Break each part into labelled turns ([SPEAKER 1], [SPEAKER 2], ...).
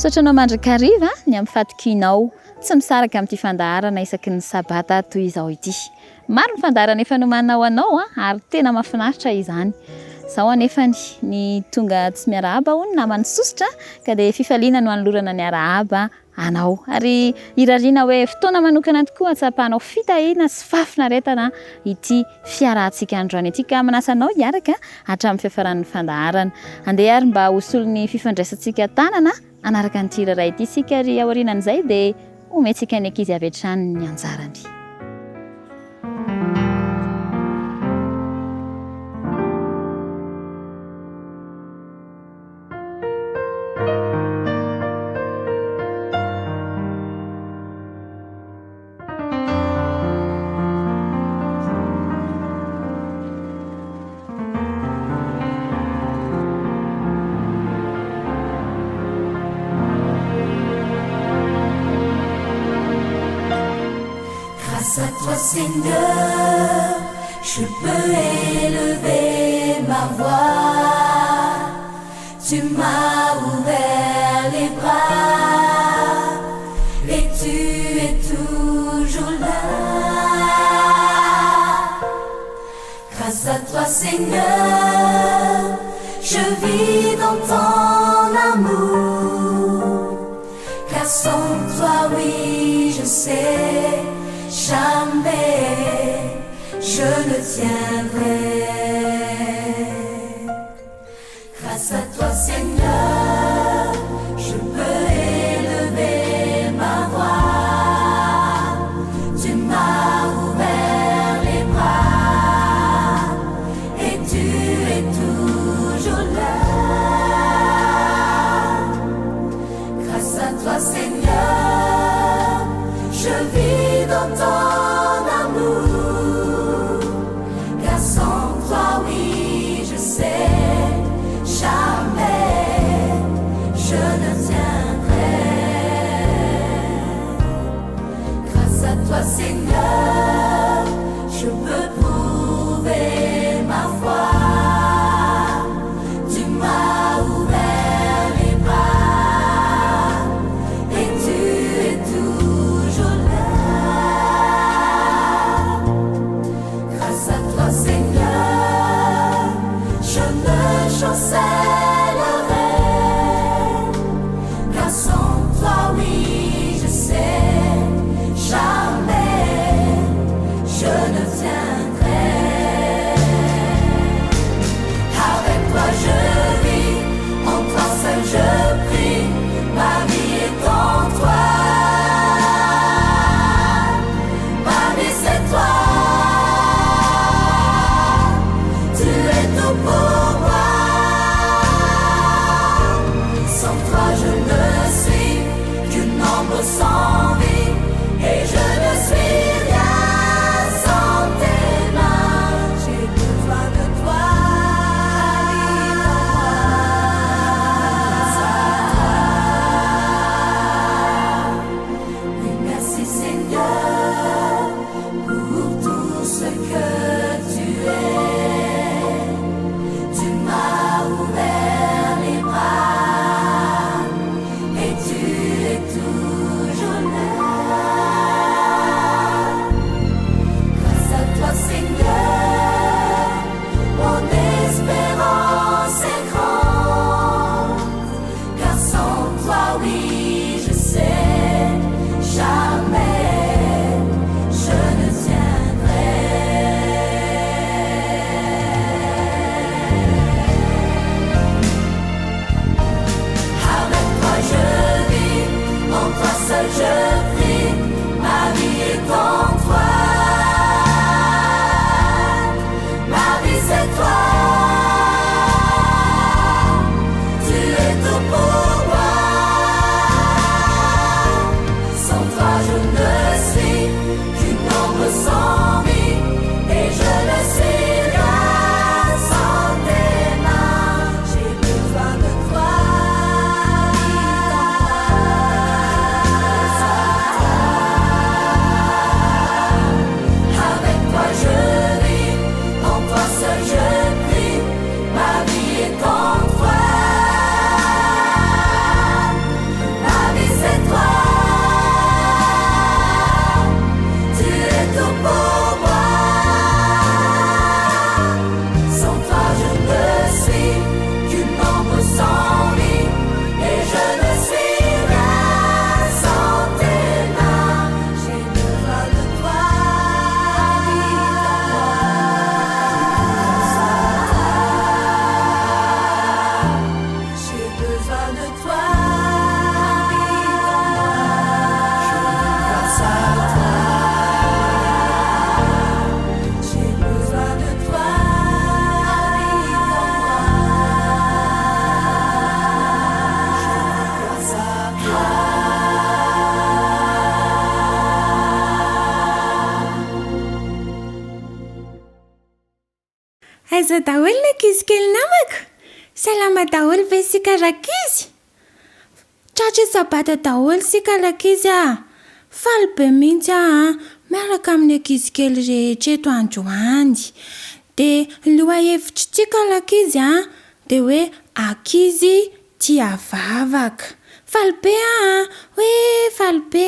[SPEAKER 1] Misaotra anao mandrakariva ny am'fatokianao tsy misaraka amin'ity fandaharana isaky ny sabata toy izao ity. Maro ny fandaharana efa nomanao anao ary tena mahafinaritra izany. Izao anefany ny tonga tsy miarahaba hono namany sosotra ka dia fifaliana no anolorana ny arahaba anao. Ary irariana hoe fotoana manokana tokoa atsapahanao fitahiana sy fafinaretana ity fiarahantsika androany ity ka manasa anao hiaraka hatramin'ny fiafaran'ny fandaharana. Andeha ary mba hosolo ny fifandraisantsika tanana anaraka ny tirara ity sika ary aorianan'izay dia omentsika ny ankizy avy hatrany ny anjarany.
[SPEAKER 2] Grâce à toi Seigneur, je peux élever ma voix. Tu m'as ouvert les bras et tu es toujours là. Grâce à toi Seigneur, je vis dans ton amour. Car sans toi, oui, je sais, jamais je ne tiendrai. Grâce à toi Seigneur, je peux élever ma voix. Tu m'as ouvert les bras et tu es toujours là. Grâce à toi Seigneur, je vis dans ton amour, car sans toi, oui, je sais, jamais je ne tiendrai. Grâce à toi, Seigneur, je peux prouver ma foi. Tu m'as ouvert les bras et tu es toujours là. Grâce à toi Seigneur, je me chancellerai, car sans toi oui je sais, jamais je ne tiendrai. Avec toi je vis, en toi seul je prie, ma vie est en toi. Ma vie c'est toi. Tu es tout pour moi.
[SPEAKER 3] Aiza daholo ny ankizy kely namako? Salama daholo ve sika rakizy? Tratra sabata daholo sika rakizy faly be mihitsy miaraka amin'ny ankizy kely rehetra eto androany. Dia lohahevitrintsika rakizy dia hoe ankizy tia vavaka. Faly be hoe faly be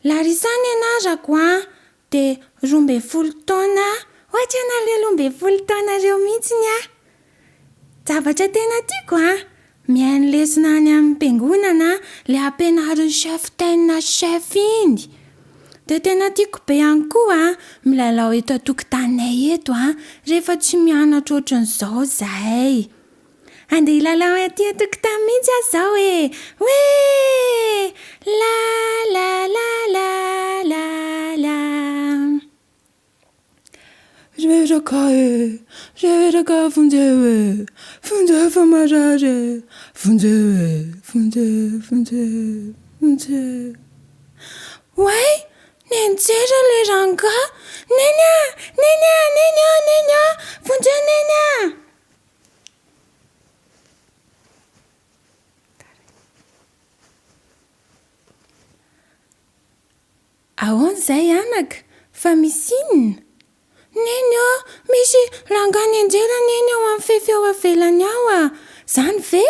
[SPEAKER 3] Larisany anarako dia 12 taona. Ohatra anareo 12 taona ireo mihitsiny Zavatra tena tiako mihaino lesona any amin'ny fiangonana ilay ampianarin'ny chef tena chef iny. Dia tena tiako be ihany koa milalao eto an-tokotaninay eto rehefa tsy mianatra ohatran'izao zahay. Andeha hilalao aty an-tokotany mihitsy izao hoe la la la la la la. Reraka funde famarare funde. Way, nenjera le ranga. Nenya, funde nenya. ahoan'izay anaka fa misinina neny o misy langany anjerana eny ao amin'ny fefeo avelany ao a zany ve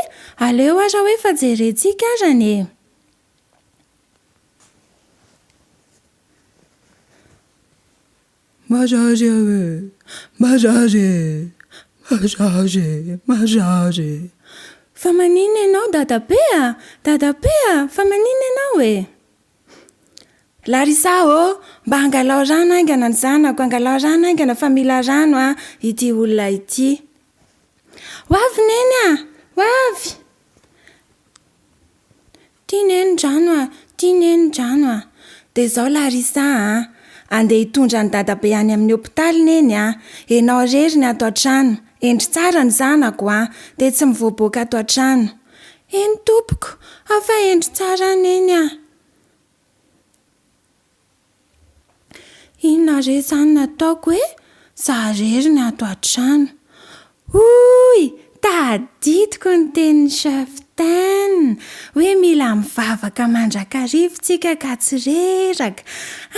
[SPEAKER 3] aleo aza hoe fa jerentsika azany e
[SPEAKER 4] mazazy
[SPEAKER 3] fa manina ianao dadabe a fa manina ianao e Larisa mba angalao rano aingana ny zanako angalao rano aingana fa mila rano a ity olona ity hoavy neny a hoavy tia neny drano a dia zao Larisa andeha hitondra ny dadabe any amin'ny hopitaly neny a ianao rery ny ato an-trano endry tsara ny zanako dia tsy mivoaboaka ato an-trano eny tompoko afa endry tsara neny a inona re zany nataoko hoe zarery ny ato an-trano oy taditiko ny tenin'ny cheftain hoe mila mivavaka mandrakarivotsika ka tsy reraka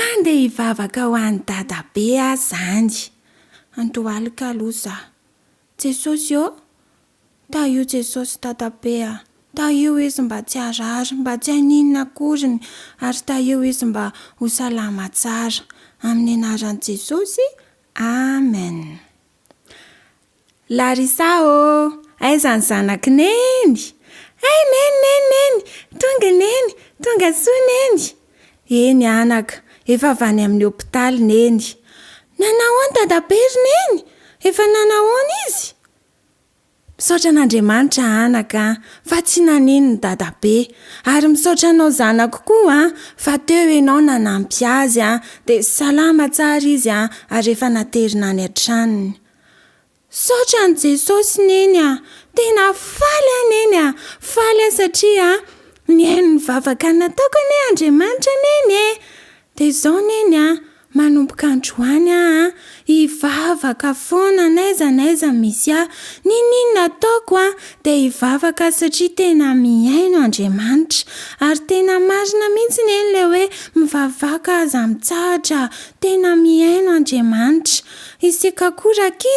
[SPEAKER 3] andeha hivavaka ho an'ny dadabe zany antoalika aloha za Jesosy da io Jesosy dadabe da io izy mba tsy harary mba tsy haninona akoriny ary da io izy mba ho salama tsara amin'ny anaran'i Jesosy amen Larisa aiza ny zanaka neny ay neny tonga soa neny eny anaka efa avy any amin'ny hopitaly neny nanao any dadabery neny efa nanao any izy misaotra an'Andriamanitra anaka fa tsy nanino ny dadabe ary misaotra anao zanako koa fa teo ianao nanampy azy dia salama tsara izy ary efa naterina any an-tranony saotra ny Jesosy neny tena faly neny faly satria nihaino ny vavaka nataoko ny Andriamanitra neny dia izao neny manomboka androany hivavaka foana n'aiza misy ninona ataoko dia hivavaka satria tena mihaino Andriamanitra ary tena marina mihitsy neny ilay hoe mivavaka aza mitsahatra tena mihaino Andriamanitra isika koraka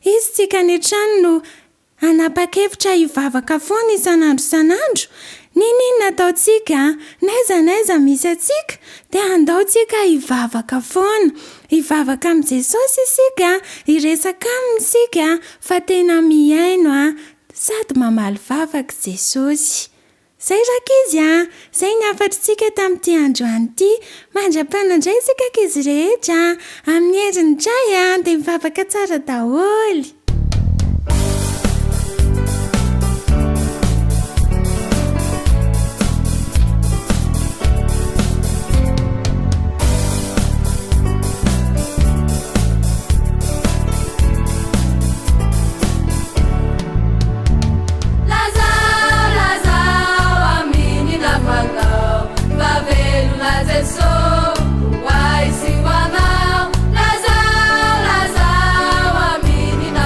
[SPEAKER 3] izy tsika ny trano no anapa-kevitra hivavaka foana isan'andro ninona ataotsika n'aiza misy atsika dia andaotsika hivavaka foana hivavaka amin'ny Jesosy isika hiresaka amintsika fa tena mihaino sady mamaly vavaka Jesosy zay rakizy zay ny afatritsika tamin'ity androany ity mandrapana indray isika ankizy rehetra amin'ny herin'ny dray dia mivavaka tsara daholo
[SPEAKER 2] Why see one now? Lazao, a menina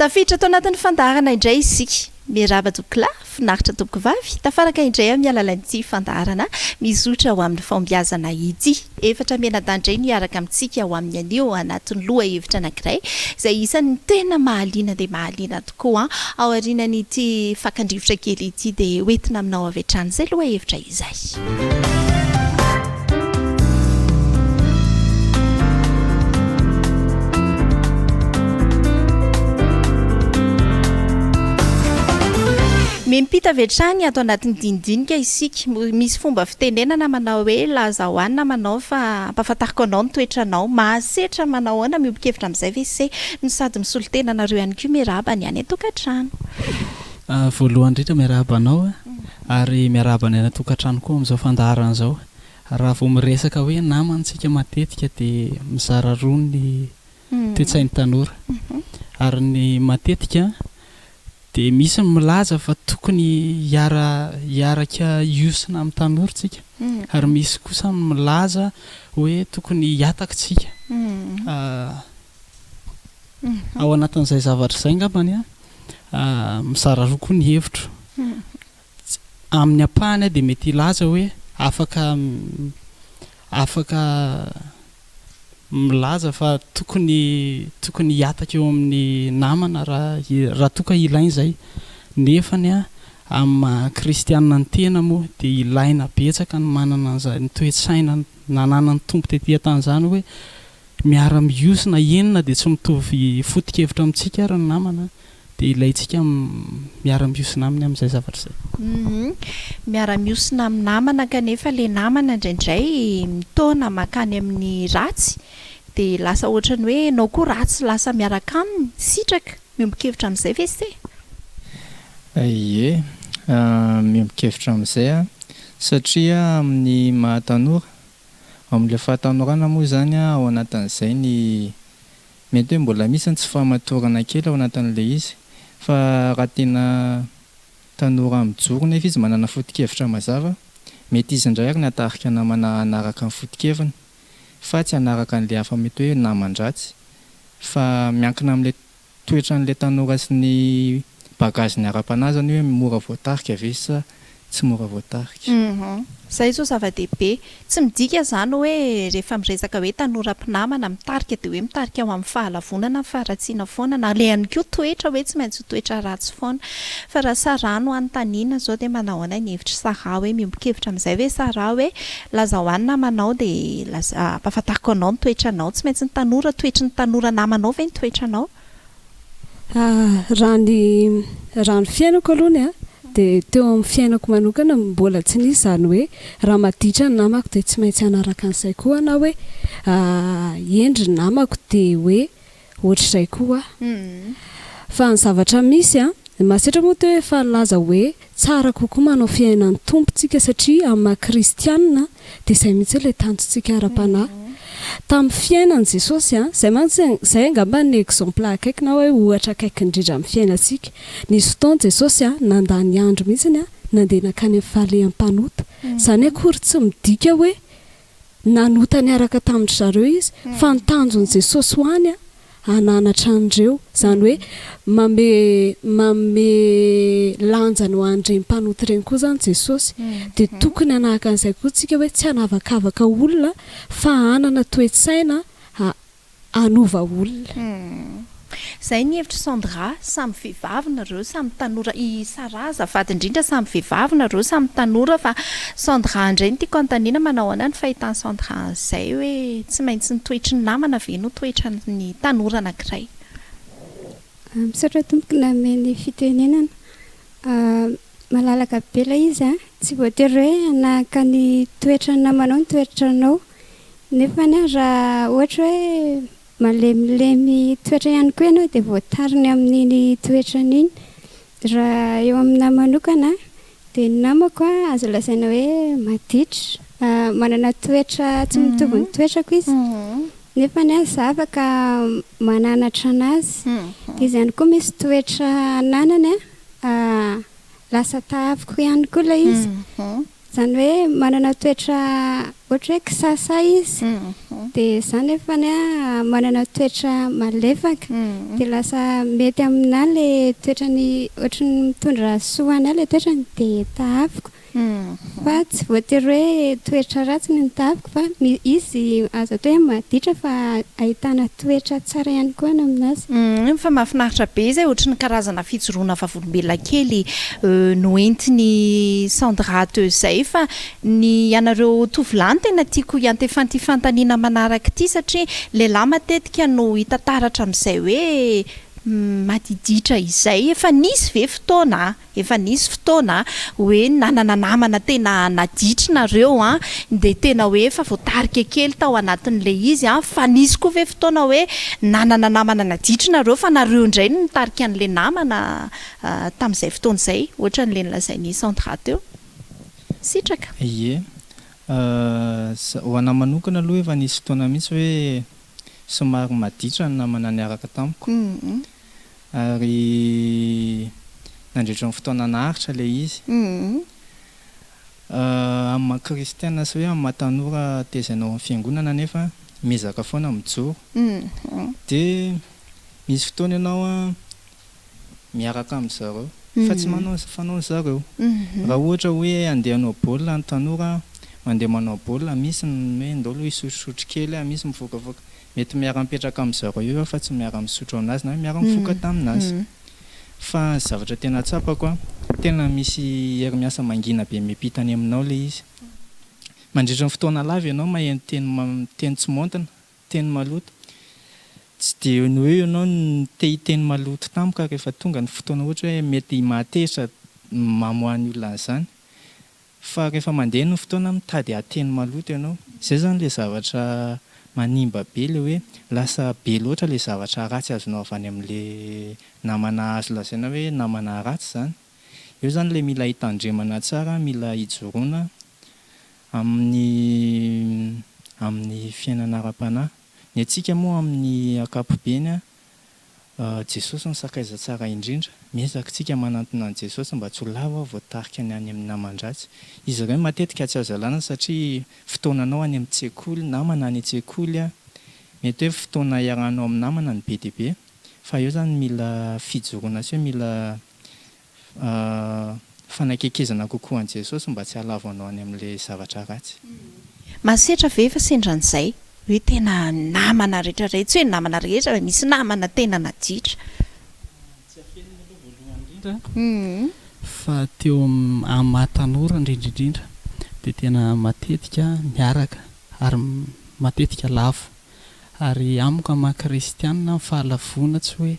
[SPEAKER 4] tafiditra tao anatin'ny fandaharana indray isika miraba-dokila finaritra toboko vavy tafaraka indray amin'ny alalan'ity fandaharana mizotra ao amin'ny fombiazana ity efatra menadandray niaraka amintsika ao amin'ny anio anatin'ny loha hevitra anankiray izay isan'ny tena mahaliana dia mahaliana tokoa ao aorianan'ity fakandrivotra kely ity dia hoentina aminao avy hatrany izay loha hevitra izay. Mimpita vetrany ato anatin'ny dindinika isika misy fomba fitenenana manao hoe laza hoanina manao fa ampahafantariko anao ny toetranao mahasetra manao ahoana miombokevitra amin'izay ve se no sady misolo tena anareo ihany koa miaraba ny any an-tokantrano.
[SPEAKER 5] Voalohany indrindra miaraba anao ary miaraba ny any an-tokantrano koa amin'izao fandaharana izao raha vao miresaka hoe namantsika matetika dia mizara roa ny toe-tsain'ny tanora ary ny matetika dia misy milaza fa tokony hiaraka iosina amin'ny tanorantsika ary misy kosa milaza hoe tokony hiatakantsika ao anatin'izay zavatra izay ngambany mizara roa koa ny hevitro amin'ny ampahany dia mety hilaza hoe afaka milaza fa tokony hiataka eo amin'ny namana raha toka ilaina izay nefany amin'ny kristianina ny tena moa dia ilaina betsaka ny manana ny toe-tsaina nananany tompo tetỳ tany izany hoe miara-miosina enina dia tsy mitovy foto-kevitra amintsika ary ny namana dia ilaintsika miara-miosina aminy amin'izay zavatra izay.
[SPEAKER 4] Miara-miosina amin'ny namana kanefa ilay namana indraindray mitaona makany amin'ny ratsy dia lasa ohatrany hoe nao koa ratsy lasa miaraka aminy sitraka miombokevitra amin'izay ve se?
[SPEAKER 6] Ie, miombokevitra amin'izay satria amin'ny mahatanora amin'ilay fahatanorana moa izany ao anatin'izay ny mety hoe mbola misy tsy fahamatorana kely ao anatin'ilay izy fa raha tena tanora mijoro nefa izy manana foto-kevitra mazava mety izy indray ary natarika namana anaraka ny foto-keviny fa tsy anaraka an'ilay hafa mety hoe naman-dratsy fa miankina amin'ilay toetran'ilay tanora sy ny bagaziny ara-panazany hoe mora voatarika ve sa tsy mora voatarika.
[SPEAKER 4] Izay zao zava-dehibe tsy midika izany hoe rehefa miresaka hoe tanora mpinamana mitarika dia hoe mitarika ao amin'ny fahalavonana ny faharatsiana foana na ilay ihany koa toetra hoe tsy maintsy toetra ratsy foana fa raha sarano anontaniana zao dia manao ahoana ny hevitra sarà hoe miombokevitra amin'izay hoe sarà hoe laza hoanina manao dia ampahafantariko anao ny toetranao tsy maintsy ny tanora toetry ny tanora namanao ve ny toetranao?
[SPEAKER 7] Raha ny fiainako alohany dia teo amin'ny fiainako manokana mbola tsy nisy izany hoe raha maditra ny namako dia tsy maintsy hanaraka an'izay koa na hoe endry ny namako dia hoe ohatr'izay koa fa ny zavatra misy masetra moa teo hoe fa laza hoe tsara kokoa manao fiainan'ny tompontsika satria amin'ny maha-kristianina dia izay mihitsy ilay tanjontsika ara-panahy tamin'ny fiainan'i Jesosy izay angamba ny exemple akaiky na hoe ohatra akaiky indrindra amin'ny fiainantsika nisy fotoana Jesosy nandany andro mihitsy nandeha nakany amin'ny fahaleam-panota izany akory tsy midika hoe nanota niaraka tamin'ny zareo izy fa ny tanjon'i Jesosy hoany hananatra an'ireo izany hoe mame lanjany ho an'ireny mpanota ireny koa izany Jesosy dia tokony hanahaka an'izay koa tsika hoe tsy hanavakavaka olona fa hanana toe-tsaina hanova olona.
[SPEAKER 4] Izay ny hevitra Sandra samy vehivavy nareo samy tanora Sarà azafady indrindra samy vehivavy nareo samy tanora fa Sandra indray ny tiako anontaniana manao ahoana ny fahitany Sandra izay hoe tsy maintsy ny toetry ny namana ve no toetra ny tanora anankiray?
[SPEAKER 8] Misaotra tompoko nameny fitenenana malalaka be ilay izy tsy voatery hoe hanahaka ny toetra ny namanao ny toetranao nefa raha ohatra hoe malemilemy toetra ihany koa ianao dia voatariny amin'iny toetra n'iny raha eo amina manokana dia ny namako azo lazaina hoe maditra manana toetra tsy mitovy ny toetrako izy nefa za afaka mananatra anazy dia izy ihany koa misy toetra nanany lasa tahaviko ihany koa ilay izy izany hoe manana toetra ohatra hoe kisasa izy dia izany nefa ny a manana toetra malefaka dia lasa mety amina le toetrany ohatrany mitondra soana le toetrany dia taafiko fa tsy voatery hoe toetra ratsy ny taafiko fa izy azo atao hoe maditra fa ahitana toetra tsara ihany koa ny aminazy
[SPEAKER 4] fa mahafinaritra be izay ohatry ny karazana fijoroana vavolombelona kely noentiny Sandra teo izay fa ny anareo tovolahy tena tiako iantefantifantaniana manaraka ity satria lehilahy matetika no hita taratra amin'izay hoe madiditra izay efa nisy fotoana hoe nanana namana tena naditrynareo dia tena hoe efa voatarika kely tao anatin'le izy fa nisy koa ve fotoana hoe nanana namana naditrynareo fa nareo indray no nitarika an'le namana tamin'izay fotoana izay ohatra n'le nilazainy Sandra teo sitraka
[SPEAKER 6] ie ho anahy manokana aloha efa nisy fotoana mihitsy hoe somary maditra ny namana niaraka tamiko ary nandritra ny fotoana naharitra le izy amin'ny maha kristiana sy hoe amin'ny mahatanora tezainao amin'ny fiangonana nefa mezaka foana mijoro dia misy fotoana ianao miaraka amin'izareo fa tsy fanao zareo raha ohatra hoe andeha hanao baolina ny tanora mandeha manao baolina misy hoe ndao aloha hisotrosotro kely misy mivokavoka mety miara mipetraka amin'izareo io fa tsy miara misotro aminazy na miara mivoka taminazy fa zavatra tena tsapako tena misy hery miasa mangina be miampitany aminao le izy mandritra ny fotoana lava ianao maheno teny tsy montina teny maloto tsy dia ny hoe ianao te hiteny maloto tamika rehefa tonga ny fotoana ohatra hoe mety mahatezitra mamohan'ny olona an'izany fa rehefa mandeha ny fotoana mitady hateny maloto ianao izay zany le zavatra manimba be le hoe lasa be loatra le zavatra ratsy azonao avy any amin'le namana azo lazaina hoe namana ratsy zany eo zany le mila hitandremana tsara mila hijoroana amin'ny fiainana ara-panahy ny antsika moa amin'ny ankapobeny Jesosy ny sakaiza tsara indrindra miezaka tsika manantona an' Jesosy mba tsy ho lava voatarika ny any amin'ny naman-dratsy izy ireo matetika tsy azo alana satria fotoananao any amin'ny tsekoly namana any tsekoly mety hoe fotoana iaranao amin'ny namana ny be dia be fa eo zany mila fijoroana sy hoe mila fanakekezana kokoa an' Jesosy mba tsy halavanao any amin'ilay zavatra ratsy
[SPEAKER 4] masetra ve efa sendran'izay hoe tena namana rehetrarehetra tsy hoe namana rehetra misy namana tena naditra
[SPEAKER 5] tsy afenina aloha voalohany indrindra fa teo amin'ny mahatanora indrindraindrindra dia tena matetika miaraka ary matetika lavo ary amiko amin'ny maha-kristianina ny fahalavona tsy hoe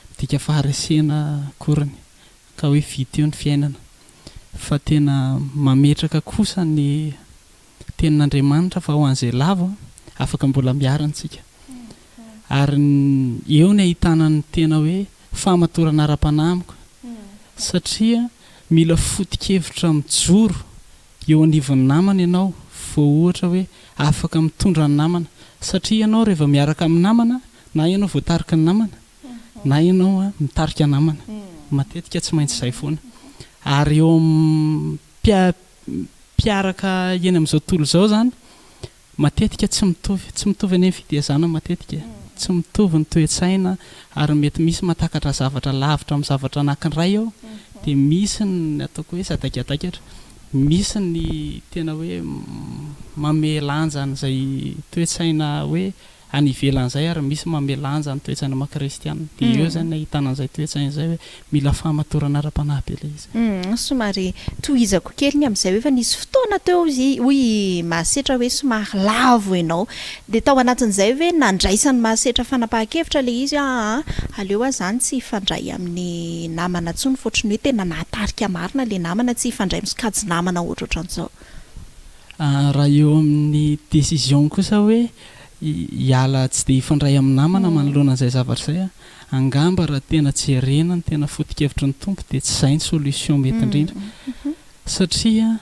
[SPEAKER 5] midika faharesena korany ka hoe vita eo ny fiainana fa tena mametraka kosa ny tenin'Andriamanitra fa ho an'izay lavo afaka mbola miarantsika ary eo ny ahitana ny tena hoe famatorana ara-panamiko satria mila foto-kevitra mijoro eo anivon'ny namana ianao vao ohatra hoe afaka mitondra ny namana satria ianao rehefa miaraka amin'ny namana na ianao voatarika ny namana na ianao mitarika namana matetika tsy maintsy izay foana ary eo mpiaraka eny amin'izao tontolo izao zany matetika tsy mitovy any amin'ny fitezana matetika tsy mitovy ny toe-tsaina ary mety misy matakatra zavatra lavitra amin'ny zavatra anankiray ao dia misy ny ataoko hoe sadakadakatra misy ny tena hoe mamelanja an'izay toe-tsaina hoe any ivelan'izay ary misy mamelanja ny toe-tsaina maha-kristianina dia eo zany ahitana an'izay toe-tsaina izay hoe mila fahamatorana ara-panahy be ilay izy
[SPEAKER 4] somary tohizako kely ny amin'izay hoe efa nisy fotoana teo hoy mahasetra hoe somary lavo ianao dia tao anatin'izay hoe nandraisany mahasetra fanapahan-kevitra ilay izy aleo aho zany tsy hifandray amin'ny namana ntsony fotriny hoe tena nahatarika marina ilay namana tsy hifandray misikajy namana ohatrohatran'izao
[SPEAKER 5] raha eo amin'ny décision kosa hoe hiala tsy dia hifandray amin'ny namana manoloana an'izay zavatra izay angamba raha tena jerena ny tena foto-kevitra ny tompo dia tsy izay ny solution mety indrindra satria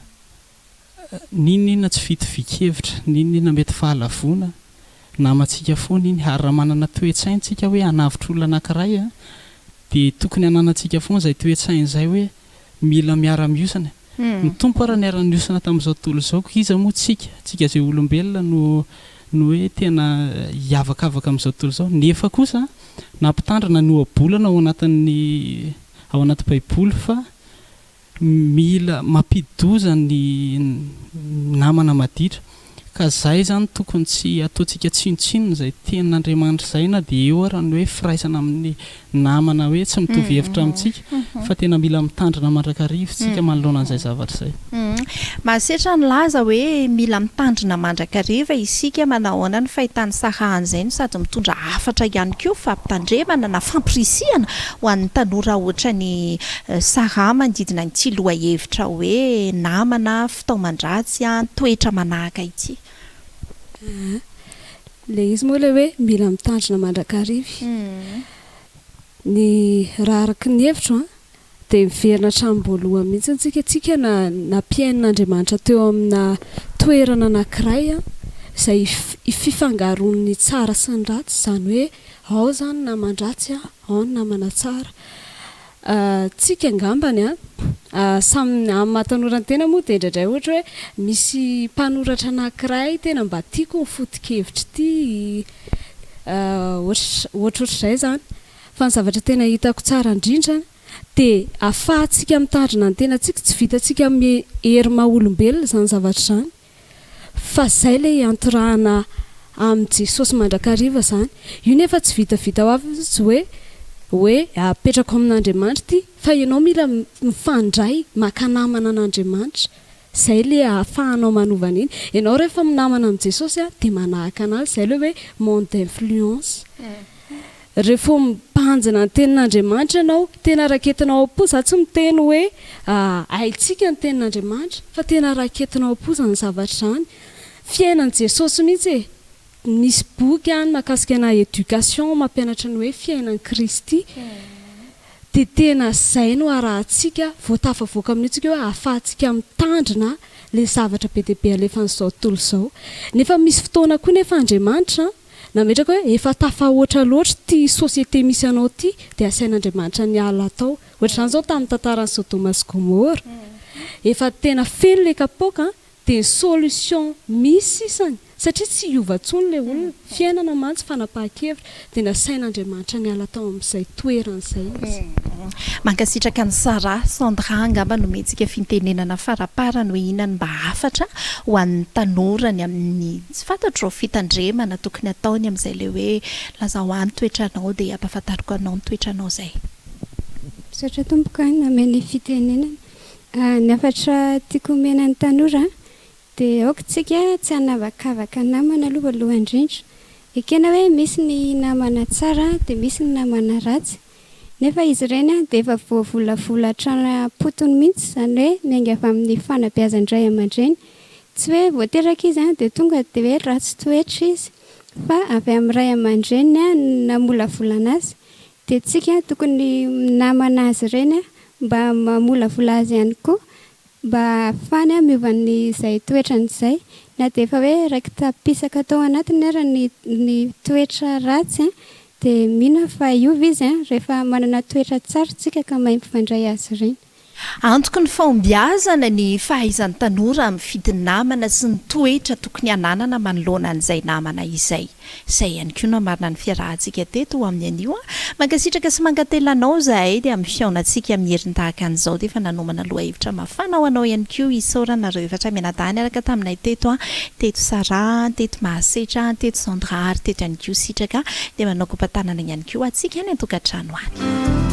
[SPEAKER 5] ninona tsy fitovi-kevitra ninona mety fahalavona namantsika foana iny ary raha manana toe-tsaintsika hoe hanavitra olona anankiray dia tokony hananantsika foana izay toe-tsaina izay hoe mila miara-miosana ny tompo raha niara-niosana tamin'izao tontolo izao iza moa tsika izay olombelona no no hoe tena hiavakavaka amin'izao tontolo izao. Nefa kosa nampitandrina ny ohabolana ao anaty baiboly fa mila mampidi-doza ny namana maditra ka zay zany tokony tsy ataontsika tsinotsinona izay tenin'Andriamanitra izay na dia eo ary ny hoe firaisana amin'ny namana hoe tsy mitovy hevitra amintsika fa tena mila mitandrina mandrakariva tsika manoloana an'izay zavatra izay.
[SPEAKER 4] Masetra ny laza hoe mila mitandrina mandrakariva isika manahoana ny fahitany sahahana izay no sady mitondra hafatra ihany koa fampitandremana na fampirisihana ho an'ny tanora ohatra ny Sara manodidina ny tsiloha hevitra hoe namana fitaoman-dratsy toetra manahaka ity.
[SPEAKER 7] Le izy moa le hoe mila mitandrina mandrakariva ny raha araky ny hevitro dia miverina hatramin'ny mihitsy tsika nampiain'Andriamanitra teo amina toerana anankiray izay fifangaron'ny tsara sy ny ratsy, izany hoe ao zany naman-dratsy ao ny namana tsara. Tsika angambany samy amin'ny mahatanora ny tena moa dia indraindray ohatra hoe misy mpanoratra anankiray tena mba tiako ny foto-kevitra ity ohatrohatr'izay zany, fa ny zavatra tena hitako tsara indrindra dia ahafahantsika mitandrina ny tenantsika, tsy vitantsika amin'ny hery maha-olombelona izany zavatra izany fa izay ilay antorahana amin'ny Jesosy mandrakariva izany. Io nefa tsy vitavita ho avy izy hoe apetrako amin'Andriamanitra ity fa ianao mila mifandray maka namana an'Andriamanitra, izay ilay ahafahanao manovana iny. Ianao rehefa minamana amin'ny Jesosy dia manahaka anazy, izay ilay hoe monde d'influence. Rehefa mipanjana ny tenin'Andriamanitra ianao, tena raketinao am-po, za tsy miteny hoe haitsika ny tenin'Andriamanitra fa tena raketinao am-po zany zavatra izany. Fiainan'i Jesosy mihitsy misy boky any mahakasika na éducation mampianatra ny hoe fiainan'i Kristy dia tena izay no arahantsika voatafavoaka amin'itsika hoe ahafahantsika mitandrina le zavatra be dia be alefan'izao tontolo izao. Nefa misy fotoana koa nefa Andriamanitra nametraka hoe efa tafahoatra loatra ty sosiete misy anao ty dia asain'Andriamanitra ny ala atao. Ohatr'izany izao tamin'ny tantaran'ny Sodoma sy Gomora efa tena feno le kapoaka dia solution misy isany satria tsy hiova intsony ilay olona, fiainana mantsy fanapahan-kevitra dia nasain'Andriamanitra ny ala tao amin'izay toeran'izay izy.
[SPEAKER 4] Mankasitraka ny Sara, Sandra angamba nomentsika fintenenana faraparany hoe inona mba hafatra ho an'ny tanorany amin'ny tsy fantatro fitandremana tokony ataony amin'izay ilay hoe lazahoany toetranao dia ampahafantariko anao ny toetranao izay.
[SPEAKER 8] Misaotra tompoka nameny fitenenana. Ny hafatra tiako omena ny tanora dia aokantsika tsy hanavakavaka namana aloha indrindra. Ekena hoe misy ny namana tsara dia misy ny namana ratsy. Nefa izy ireny dia efa voavolavola hatrany potony mihitsy, izany hoe miainga avy amin'ny fanabeazan-dray aman-dreny. Tsy hoe voateraka izy dia tonga dia hoe ratsy toetra izy, fa avy amin'ny ray aman-dreny namolavola azy. Dia tsika tokony namana azy ireny mba mamolavola azy ihany koa mba ahafahany miovan'ny izay toetrany izay, na dia efa hoe raiky tapisaka tao anatiny ary ny toetra ratsy dia mino fa iova izy rehefa manana toetra tsara tsika ka mahay mifandray azy ireny.
[SPEAKER 4] Antoko ny fahombiazana ny fahaizan'ny tanora amin'ny fidiny namana sy ny toetra tokony hananana manoloana an'izay namana izay. Izay ihany koa no marina ny fiarahantsika teto amin'ny anio. Mankasitraka sy mankatelanao zahay dia amin'ny fiaonantsika amin'ny herin'ny tahaka an'izao dia efa nanomana lohahevitra mafana ho anao ihany koa isaorana nareo efatra menadany araka taminay teto teto Sara, teto Mahasetra, teto Sandra ary teto ihany koa sitraka dia manao kompatanana ihany koa atsika ny an-tokantrano any.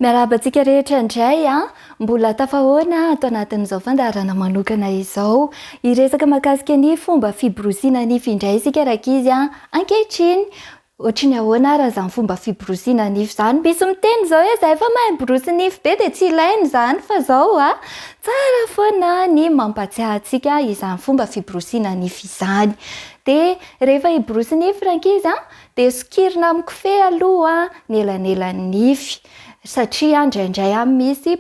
[SPEAKER 9] miarabantsika rehetra indray a mbola tafahoana atao anatin'izao fandarana manokana izao iresaka mahakasika ny fomba fiborosiana nify indray isika raka izy a ankehitriny ohatra ny ahoana raha zany fomba fiborosiana nify zany misy miteny zao hoe zay fa mahay miborosy nify be de tsy ilainy zany fa zao a tsara foana ny mampatsiahy antsika izany fomba fiborosiana nify izany de rehefa hiborosy nify rankizy a de sokirina amin'ny kofehy aloha ny elanelan'ny nify satria indraindray misy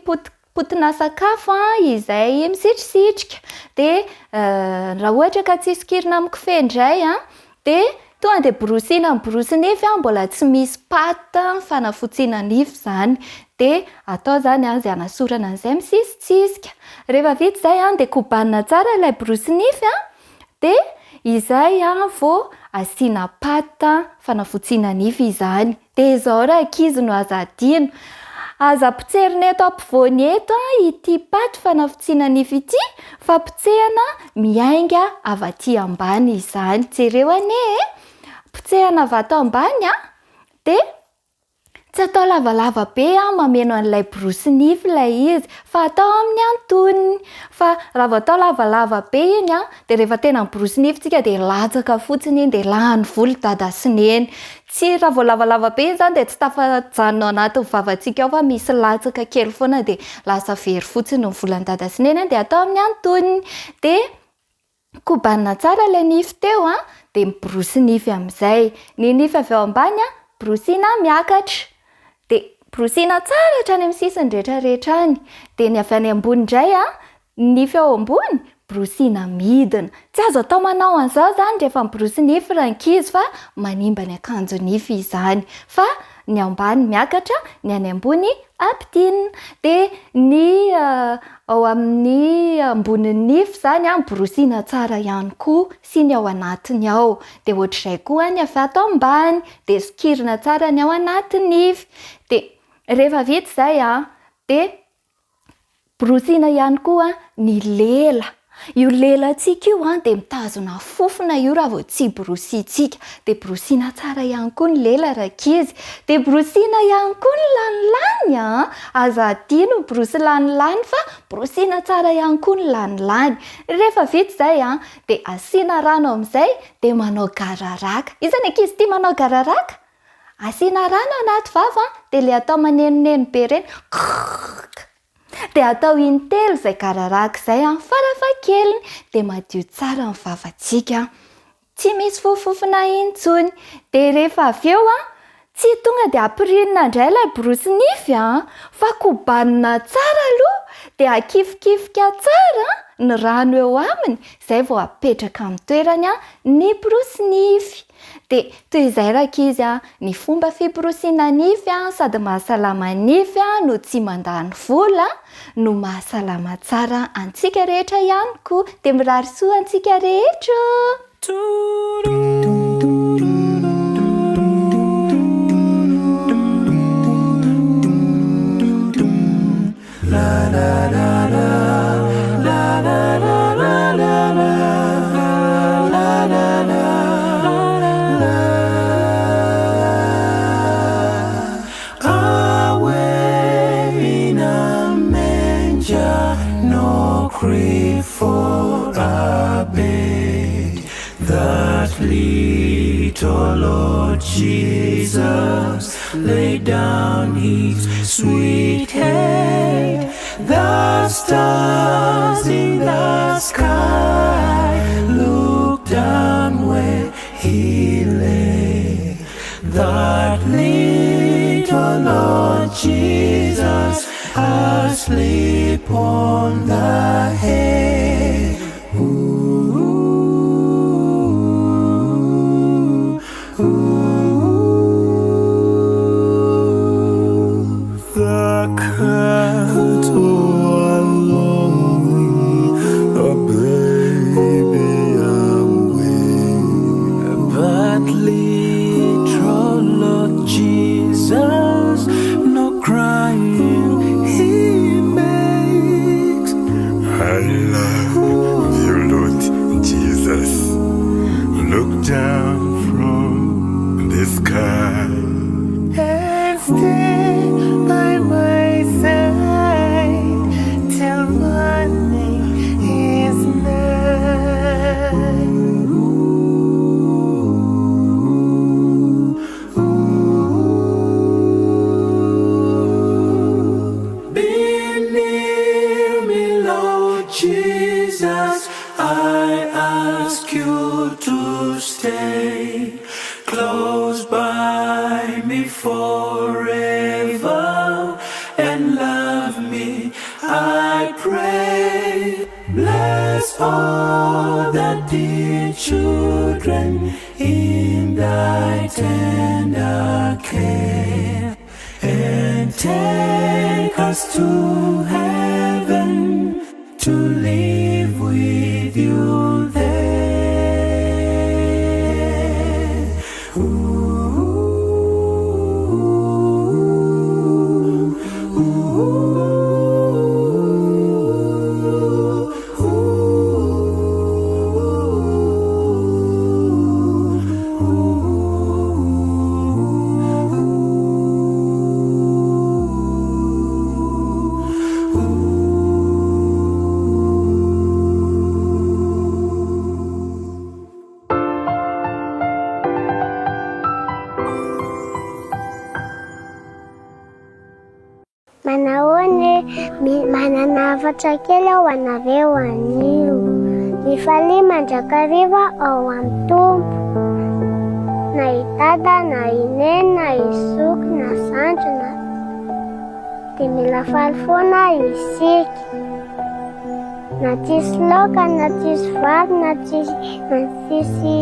[SPEAKER 9] potina sakafo izay misitrisitrika de raha ohatra ka tsy sokirina amin'ny kofehy indray de tonga de borosiana amin'ny borosy nify mbola tsy misy pata fanafotsiana nify zany de atao zany zay anasorana an'izay misisitsisika rehefa vita zay de kobanina tsara ilay borosy nify de izay vao asiana pata fanafotsiana nify izany de izao raha ankizy no aza adino aza potserina eto ampovoany eto ity paty fanafotsiana nify ity fa potsehana miainga avy aty ambany izany jereo ane potsehana avy ato ambany de tsy atao lavalava be mameno an'ilay borosy nify ilay izy fa atao amin'ny antoniny fa raha vao atao lavalava be iny de rehefa tena borosy nify tsika de latsaka fotsiny iny de lany volo dada sy neny tsy raha vao lavalava be iny zany de tsy tafajanona anaty vavantsika ao fa misy latsaka kely foana de lasa very fotsiny ny volany dada sy neny de atao amin'ny antoniny de kobanina tsara ilay nify teo de miborosy nify amin'izay ny nify avy eo ambany borosiana miakatra de borosiana tsara hatrany amin'ny sisiny rehetrarehetra any de ny avy any ambony indray nify ao ambony borosiana midina tsy azo atao manao an'izao zany rehefa miborosy nify rankizy fa manimba ny akanjo nify izany fa ny ambany miakatra ny any ambony ampidinina de ny ao amin'ny ambonin'ny nify zany borosiana tsara ihany koa sy ny ao anatiny ao de ohatr'izay koa ny avy ato ambany de sokirina tsara ny ao anatiny nify de rehefa vita zay de borosiana ihany koa ny lela io lelantsika io de mitazona fofona io raha vao tsy borositsika de borosiana tsara ihany koa ny lela rankizy de borosiana ihany koa ny lanilany aza adino borosy lanilany fa borosiana tsara ihany koa ny lanilany rehefa vita zay de asiana rano amin'izay de manao gararaka izany ankizy tia manao gararaka asiana rano anaty vava de le atao manenoneno be reny de atao intelo zay gararaka zay farafahakeliny de madio tsara ny vavantsika tsy misy fofofona intsony de rehefa avy eo tsy tonga de ampirinina indray ilay borosy nify fa kobanina tsara aloha de akifikifika tsara ny rano eo aminy zay vao apetraka amin'ny toerany ny borosy nify de toy izay rankizy ny fomba fiborosiana nify sady mahasalama nify no tsy mandany vola no mahasalama tsara antsika rehetra ihany koa de mirary soa antsika rehetra
[SPEAKER 2] For a bed, that little Lord Jesus laid down his sweet head. The stars in the sky looked down where he lay. That little Lord Jesus asleep on the hay. Ooh, ooh, ooh. The cats are lonely, a baby away, but little Lord Jesus, no crying he makes. I love you, Lord Jesus. Look down from the sky and stay by my Jesus, I ask you to stay close by me forever and love me, I pray. Bless all the dear children in thy tender care, and take us to heaven to live with you there.
[SPEAKER 10] Manana hafatra kely ao anareo anio. Ny falia mandrakariva ao amin'ny tompo. Na i dada, na i neny, na i zoky, na zandry, dia mila faly foana isika. Na tsisy laoka, na tsisy vary, na tsisy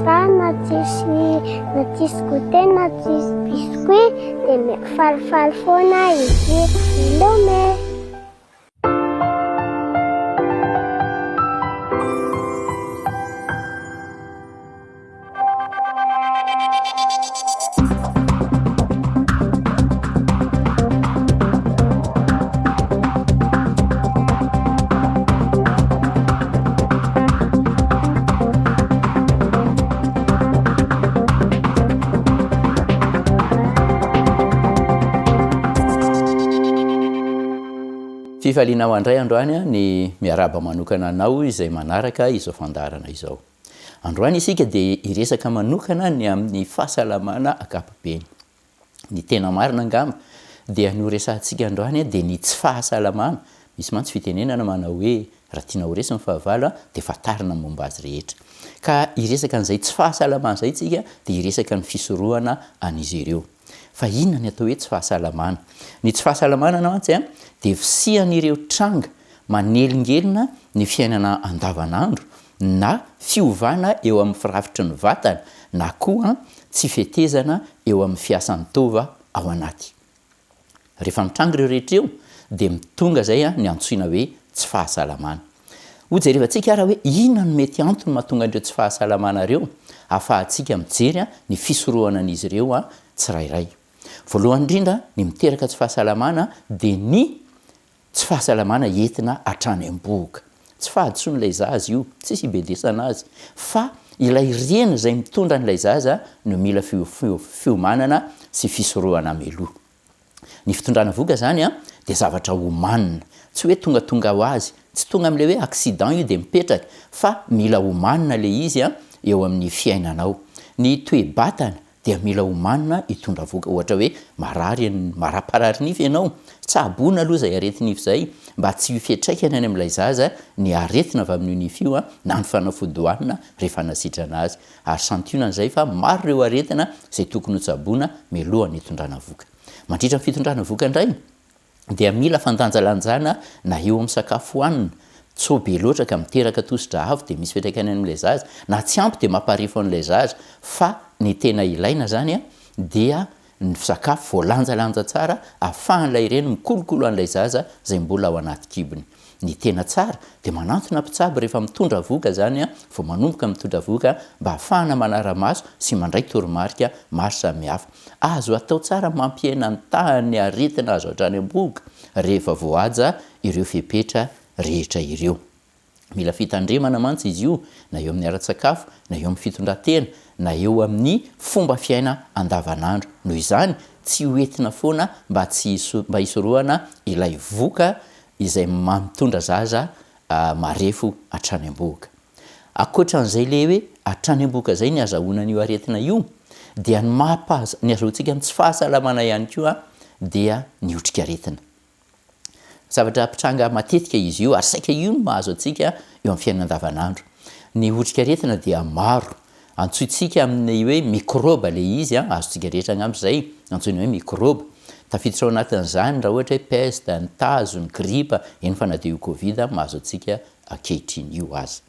[SPEAKER 10] rano, na tsisy goûter, na tsisy biscuit, dia falifaly foana isika. Milome.
[SPEAKER 11] Fifalinao andray androany ny miaraba manokana anao izay manaraka izao fandarana izao. Androany isika dia iresaka manokana ny amin'ny fahasalamana ankapobeny. Ny tena marina angamba dia ny horesantsika androany dia ny tsy fahasalamana. Misy mantsy fitenenana manao hoe raha tiana ho resy ny fahavala dia fatarina momba azy rehetra. Ka iresaka an'izay tsy fahasalamana izay tsika dia iresaka ny fisorohana an'izy ireo. Fa inona ny atao hoe tsy fahasalamana? Ny tsy fahasalamana mantsy dia fisian'ireo tranga manelingelina ny fiainana andavanandro na fiovana eo amin'ny firafitry ny vatana na koa tsy fetezana eo amin'ny fiasan'ny tova ao anaty. Rehefa mitranga ireo rehetra eo dia mitonga zay ny antsoina hoe tsy fahasalamana. Hojerevantsika raha hoe inona no mety antony mahatonga an'ireo tsy fahasalamana ireo, ahafahantsika mijery ny fisorohana an'izy ireo tsirairay. Voalohany indrindra ny miteraka tsy fahasalamana dia ny tsy fahasalamana entina hatrany am-boka. Tsy fahadisoan'ilay zaza io, tsisy ibedesana azy, fa ilay rena izay mitondra an'ilay zaza no mila fiomanana sy fisorohana meloha. Ny fitondrana voka zany dia zavatra homanina, tsy hoe tonga ho azy, tsy tonga amin'ilay hoe accident io dia mipetraka, fa mila homanina ilay izy eo amin'ny fiainanao. Ny toe-batana dia mila homanina hitondra voka, ohatra hoe maraparary nify ianao, tsaboana aloha izay areti-nify izay mba tsy hifetraikana any amin'ilay zaza ny aretina avy amin'io nify io na ny fanafody hohanina rehefa nasitrana azy. Ary santionana izay fa maro ireo aretina izay tokony ho tsaboana mialohan'ny hitondrana voka. Mandritra ny fitondrana voka indray dia mila fandanjalanjana na eo amin'ny sakafo hohanina. Tsy be loatra ka miteraka tositra avo dia misy fitraikany amin'ilay zaza, na tsy ampy dia mamparifo an'ilay zaza, fa ny tena ilaina zany dia ny sakafo voalanjalanja tsara ahafahan'ilay ireny mikolokolo an'ilay zaza izay mbola ao anaty kibony. Ny tena tsara dia manantona mpitsabo rehefa mitondra voka zany vao manomboka mitondra voka mba ahafahana manara-maso sy mandray toromarika maro samihafa. Azo atao tsara mampiaina ny tahany aretina azo hatrany am-boka rehefa voahaja ireo fepetra rehetra ireo. Mila fitandremana mantsy izy io, na eo amin'ny ara-tsakafo, na eo amin'ny fitondran-tena, na eo amin'ny fomba fiaina andavanandro. Noho izany tsy hoentina foana mba hisorohana ilay voka izay mitondra zaza marefo hatrany am-boka. Ankoatran'izay le hoe hatrany am-boka zay ny azahoanan'io aretina io, dia ny azahoantsika ny tsy fahasalamana ihany koa dia ny otrikaretina. zavatra mpitranga matetika izy io ary saika io no mahazo atsika eo amin'ny fiainana andavanandro. Ny otrikaretina dia maro, antsointsika amin'ny hoe microbe le izy azontsika rehetra agnam'izay antsoina hoe microbe. Tafiditra ao anatin'izany raha ohatra hoe peste, ny tazo, ny gripa, eny fa na dia io covid mahazo atsika ankehitriny io azy.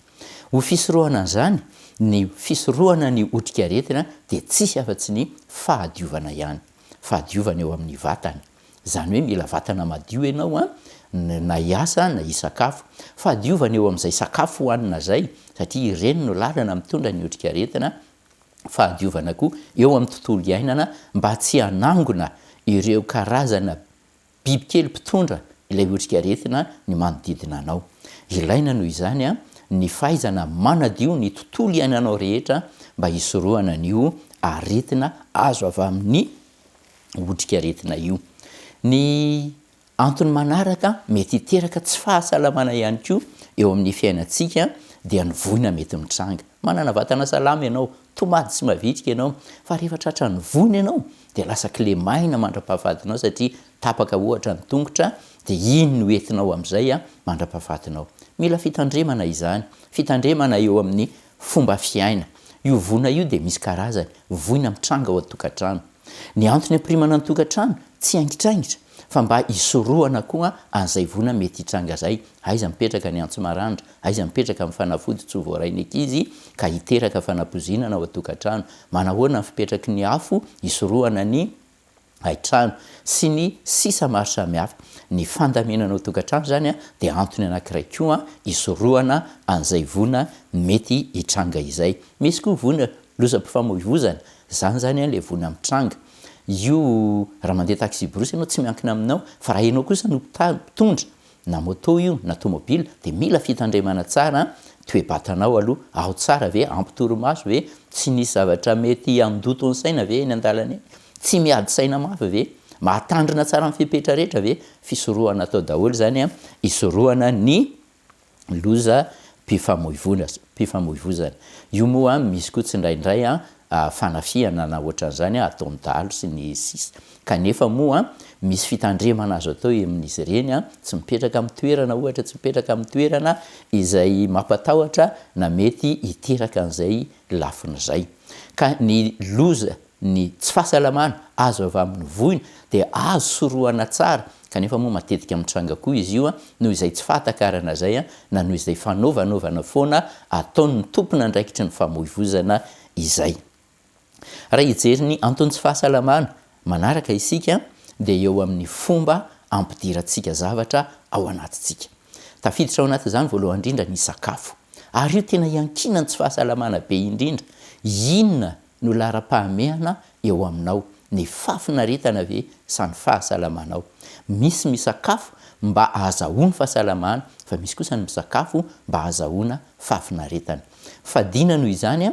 [SPEAKER 11] Ho fisorohana an'izany, ny fisorohana ny otrikaretina dia tsisy afa-tsy ny fahadiovana ihany, fahadiovana eo amin'ny vatana. Zany hoe mila vatana madio ianao na hiasa na hisakafo, fahadiovana eo amin'izay sakafo hohanina zay satria ireny no lalana mitondra ny otrikaretina, fahadiovana koa eo amin'ny tontolo iainana mba tsy hanangona ireo karazana bibikely mpitondra ilay otrikaretina ny manodidina anao. Ilaina noho izany ny fahaizana manadio ny tontolo iainanao rehetra mba hisorohana an'io aretina azo avy amin'ny otrikaretina io. Ny antony manaraka mety hiteraka tsy fahasalamana ihany koa eo amin'ny fiainantsika dia ny voina mety mitranga. Manana vatana salama ianao, tomady sy mavitrika ianao, fa rehefa tratra ny voina ianao dia lasa kilemaina mandra-pahafatinao satria tapaka ohatra ny tongotra dia iny no entinao amin'izay mandra-pahafatinao. Mila fitandremana izany, fitandremana eo amin'ny fomba fiaina. Io voina io dia misy karazany, voina mitranga ao an-tokantrano. Ny antony ampirimana ny tokantrano tsy angitrangitra fa mba hisorohana koa an'izay voina mety hitranga zay. Aiza mipetraka ny antso maranitra, aiza mipetraka amin'ny fanafody tsy ho voarainy ankizy ka hiteraka fanampozinana ao an-tokantrano. Manahoana ny fipetraky ny afo hisorohana ny haitrano sy ny sisa maro samihafa. Ny fandaminana ao tokantrano zany dia antony anankiray koa hisorohana an'izay voina mety hitranga izay. Misy koa voina lozam-pifamoivoizana, zany zany le voina mitranga. Io raha mandeha taxi brosy ianao tsy miankina aminao, fa raha ianao kosa no mpitondra na moto io na tomobile dia mila fitandremana tsara, toe-batanao aloha, ao tsara ve, ampitoromaso ve, tsy nisy zavatra mety andoto ny saina ve eny an-dalana eny, tsy miady saina mafy ve, mahatandrina tsara amin'ny fipetra rehetra ve. Fisorohana atao daholo zany hisorohana ny loza mpifamoivoizana. Io moa misy koa tsindraindray fanafiana na ohatran'izany ataon'ny dahalo sy ny sisa. Kanefa moa misy fitandremana azo atao amin'izy ireny tsy mipetraka amin'ny toerana ohatra, tsy mipetraka amin'ny toerana izay mampatahotra na mety hiteraka an'izay lafiny izay. Ka ny loza ny tsy fahasalamana azo avy amin'ny voina dia azo sorohana tsara, kanefa moa matetika mitranga koa izy io noho izay tsy fahatakarana zay na noho izay fanaovanovana foana ataon'ny tompona andraikitry ny famoivozana izay. Raha hijery ny antony tsy fahasalamana manaraka isika dia eo amin'ny fomba ampidirantsika zavatra ao anatintsika. Tafiditra ao anatin'izany voalohany indrindra ny sakafo. Ary io tena iankinany tsy fahasalamana be indrindra. Inona no lara-pahamehana eo aminao? Ny fahafinaretana ve sa ny fahasalamanao? Misy misakafo mba ahazahoana fahasalamana, fa misy kosa ny misakafo mba ahazahoana fahafinaretana. Fadina noho izany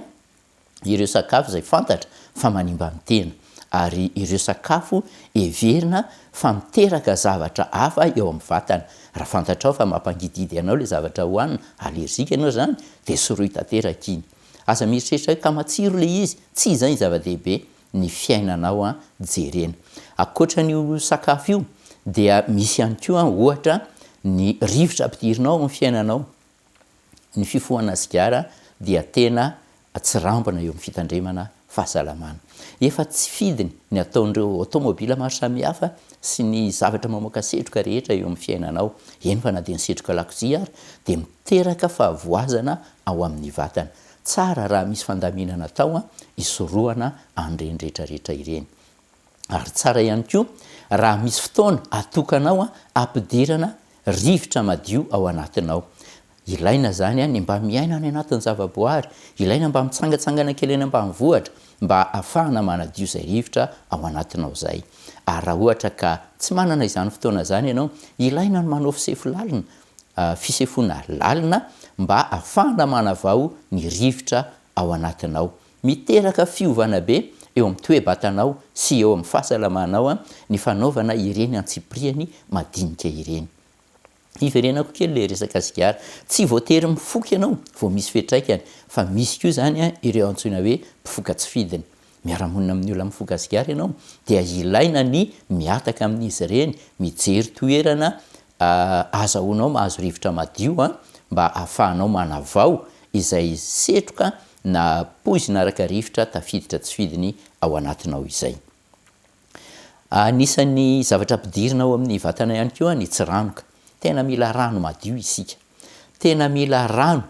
[SPEAKER 11] ireo sakafo izay fantatra fa manimba amin'ny tena, ary ireo sakafo heverina fa miteraka zavatra hafa eo amin'ny vatana. Raha fantatrao fa mampangididy anao le zavatra hohanina, alerzika ianao zany dia soroy tanteraka iny. Aza mieritreritra hoe ka matsiro le izy, tsy izany zava-dehibe ny fiainanao jerena. Ankoatran'io sakafo io dia misy ihany koa ohatra ny rivotra ampidirinao amin'ny fiainanao. Ny fifohana sigara dia tena tsy rambona eo amin'ny fitandremana fahasalamana. Efa tsy fidiny ny ataon'ireo automobila maro samihafa sy ny zavatra mamoaka setroka rehetra eo amin'ny fiainanao. Eny fa na dia ny setroka lakozia ary dia miteraka fahavoazana ao amin'ny vatana. Tsara raha misy fandaminana atao hisorohana an'ireny rehetrarehetra ireny. Ary tsara ihany koa raha misy fotoana atokanao ampidirana rivotra madio ao anatinao. Ilaina zany ny mba miaina any anatin'ny zavaboary, ilaina mba mitsangatsangana kely eny ambanivohitra mba ahafahana manadio izay rivotra ao anatinao zay. Ary raha ohatra ka tsy manana izany fotoana zany ianao, ilaina ny manao fisefoana lalina mba ahafahana manavao ny rivotra ao anatinao. Miteraka fiovana be eo amin'ny toe-batanao sy eo amin'ny fahasalamanao ny fanaovana ireny antsipriany madinika ireny. Iverenako kely le resaka sigara, tsy voatery mifoky ianao vao misy fetraikany, fa misy koa zany ireo antsoina hoe mpifoka tsy fidiny. Miara-monina amin'ny olona mifoka sigara ianao dia ilaina ny miataka amin'izy ireny, mijery toerana azahoanao mahazo rivotra madio a mba ahafahanao manavao izay setroka na poizina araka rivotra tafiditra tsy fidiny ao anatinao izay. Anisan'ny zavatra ampidirina ao amin'ny vatana ihany koa ny tsiranoka. Tena mila rano madio isika. Tena mila rano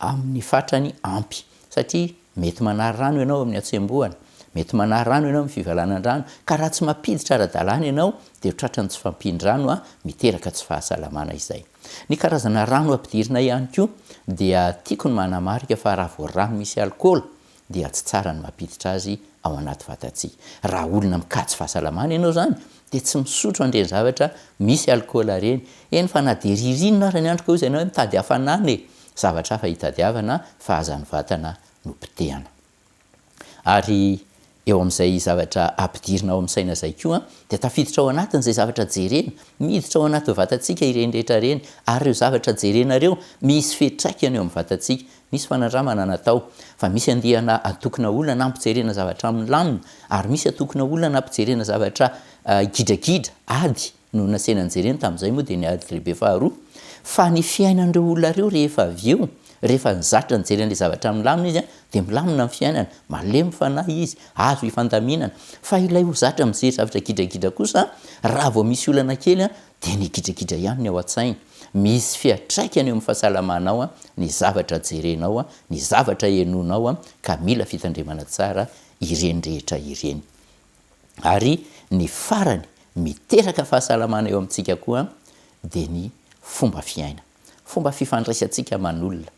[SPEAKER 11] amin'ny fatrany ampy satria mety manary rano ianao amin'ny atsembohana, mety manary rano ianao amin'ny fivalanan-drano, ka raha tsy mampiditra ara-dalàna ianao dia tratran'ny tsy fampin-drano miteraka tsy fahasalamana izay. Ny karazana rano ampidirina ihany koa dia tiako ny manamarika fa raha vao rano misy alkaola dia tsy tsara ny mampiditra azy ao anaty vatantsika. Raha olona mikajy fahasalamana ianao zany dia tsy misotro andreny zavatra misy alkaola reny. Eny fa na dia ririnina ary ny andro koa izy ianao mitady hafanana zavatra hafa hitadiavana fa aza ny vatana no pitehana. Ary eo amin'izay zavatra ampidirina ao amin'ny saina izay koa dia tafiditra ao anatin'izay zavatra jerena, miditra ao anaty vatantsika ireny rehetra reny, ary ireo zavatra jerenareo misy fetraikany eo amin'ny vatantsika. Misy fanandramana natao fa misy andihana atokona olona na ampijerena zavatra milamina, ary misy atokona olona na ampijerena zavatra gidragidra ady no nasena jerena tamin'izay moa dia ny ady lehibe faharoa. Fa ny fiainan'ireo olona reo rehefa avy eo, rehefa nizatra nijerena ilay zavatra milamina izy dia milamina ny fiainana, malemy fanahy izy, azo hifandaminana. Fa ilay ho zatra mijery zavatra gidragidra kosa, raha vao misy olana kely dia ny gidragidra ihany ny ao an-tsainy. Misy fiatraikany eo amin'ny fahasalamanao ny zavatra jerenao, ny zavatra henonao, ka mila fitandremana tsara ireny rehetra ireny. Ary ny farany miteraka fahasalamana eo amintsika koa dia ny fomba fiaina, fomba fifandraisantsika aman'olona.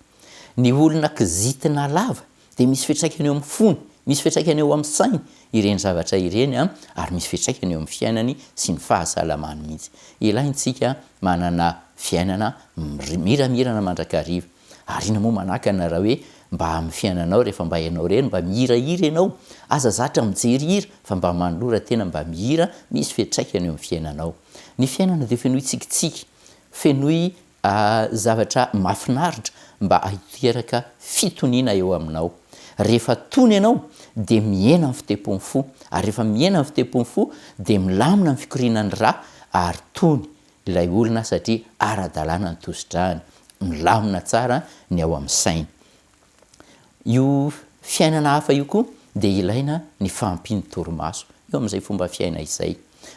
[SPEAKER 11] Ny olona kizitina lava dia misy fiatraikany eo amin'ny fony, misy fiatraikany eo amin'ny sainy ireny zavatra ireny ary misy fiatraikany eo amin'ny fiainany sy ny fahasalamany mihitsy. Ilaintsika manana fiainana miramirana mandrakariva. Ary ina moa manakana raha hoe mba amin'ny fiainanao rehefa mba hainao reny mba mihirahira ianao, aza zatra mijery hira fa mba manolora tena mba mihira, misy fiatraikany eo amin'ny fiainanao. Ny fiainana dia fenoy tsikitsiky, fenoy zavatra mahafinaritra mba ahiteraka fitoniana eo aminao. Rehefa tony ianao dia miaina amin'ny fitepony fo, ary rehefa miaina amin'ny fitepony fo dia milamina amin'ny fikorinan'ny rà, ary tony ilay olona satria ara-dalàna ny tosi-drahany, milamina tsara ny ao amin'ny sainy. Io fiainana hafa io koa dia ilaina ny fahampiany torimaso eo amin'izay fomba fiaina izay.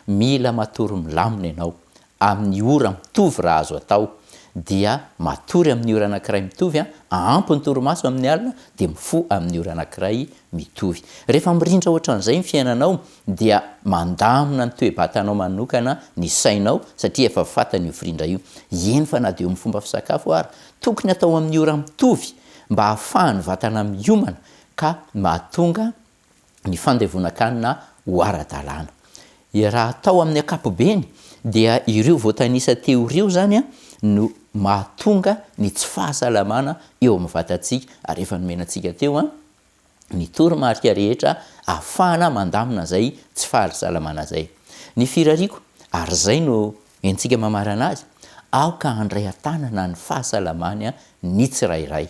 [SPEAKER 11] Mila matory milamina ianao amin'ny ora mitovy raha azo atao, dia matory amin'ny ora anankiray mitovy, ampy ny torimaso amin'ny alina dia mifo amin'ny ora anankiray mitovy. Rehefa mirindra ohatran'izay ny fiainanao dia mandamina ny toe-batanao manokana ny sainao satria efa fantany io firindra io. Eny fa na dia eo amin'ny fomba fisakafo ary tokony atao amin'ny ora mitovy mba hahafahan'ny vatana miomana ka mahatonga ny fandevonan-kanina ho ara-dalàna. Raha atao amin'ny ankapobeny dia ireo voatanisa teo ireo zany no mahatonga ny tsy fahasalamana eo amin'ny vatantsika. Ary efa nomenantsika teo ny toromarika rehetra ahafahana mandamina zay tsy fahasalamana zay. Ny firariko ary zay no entsika mamarana azy, aoka handray an-tanana ny fahasalamany ny tsirairay,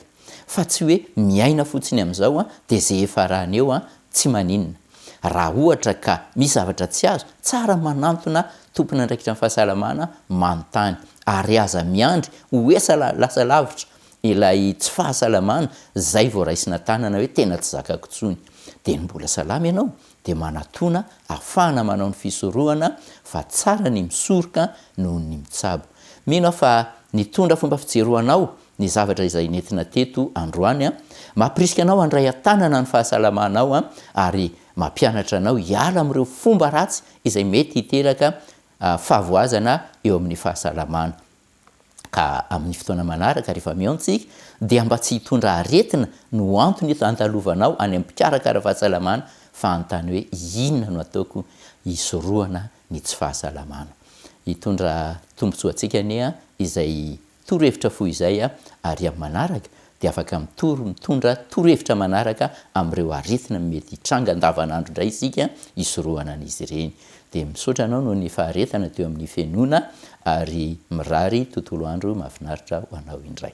[SPEAKER 11] fa tsy hoe miaina fotsiny amin'izao dia zay efa rahany eo tsy maninona. Raha ohatra ka misy zavatra tsy azo, tsara manantona tompona andraikitra ny fahasalamana manontany, ary aza miandry ho esa lasa lavitra ilay tsy fahasalamana, zay vao raisina tanana hoe tena tsy zakako tsony. Dia ny mbola salama ianao dia manatona ahafahana manao ny fisorohana fa tsara ny misoroka noho ny mitsabo. Mino fa nitondra fomba fijeroanao ny zavatra izay nentina teto androany, mampirisika anao handray an-tanana ny fahasalamanao ary mampianatra anao hiala amin'ireo fomba ratsy izay mety hiteraka fahavoazana eo amin'ny fahasalamana. Ka amin'ny fotoana manaraka rehefa miaontsika dia mba tsy hitondra aretina no antony andalovanao any amin'ny mpikarakara fahasalamana, fa anontany hoe inona no ataoko hisorohana ny tsy fahasalamana. Hitondra tombontsoa antsika ania izay torohevitra fo izay, ary amin'ny manaraka dia afaka mitondra torohevitra manaraka amin'ireo aretina mety hitranga andavanandro indray isika hisorohana an'izy ireny. Dia misaotra anao no ny faharetana teo amin'ny fiainoana, ary mirary tontolo andro mahafinaritra ho anao indray.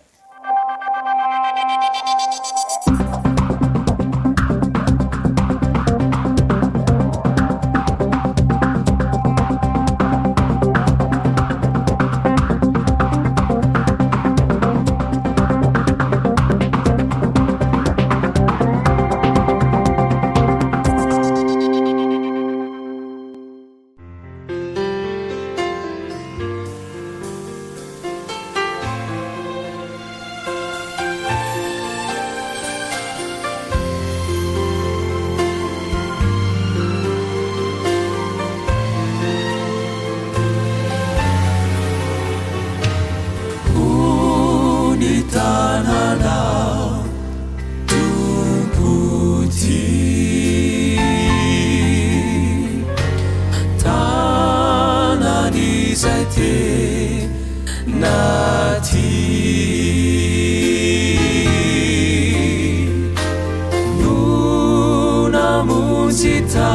[SPEAKER 2] sita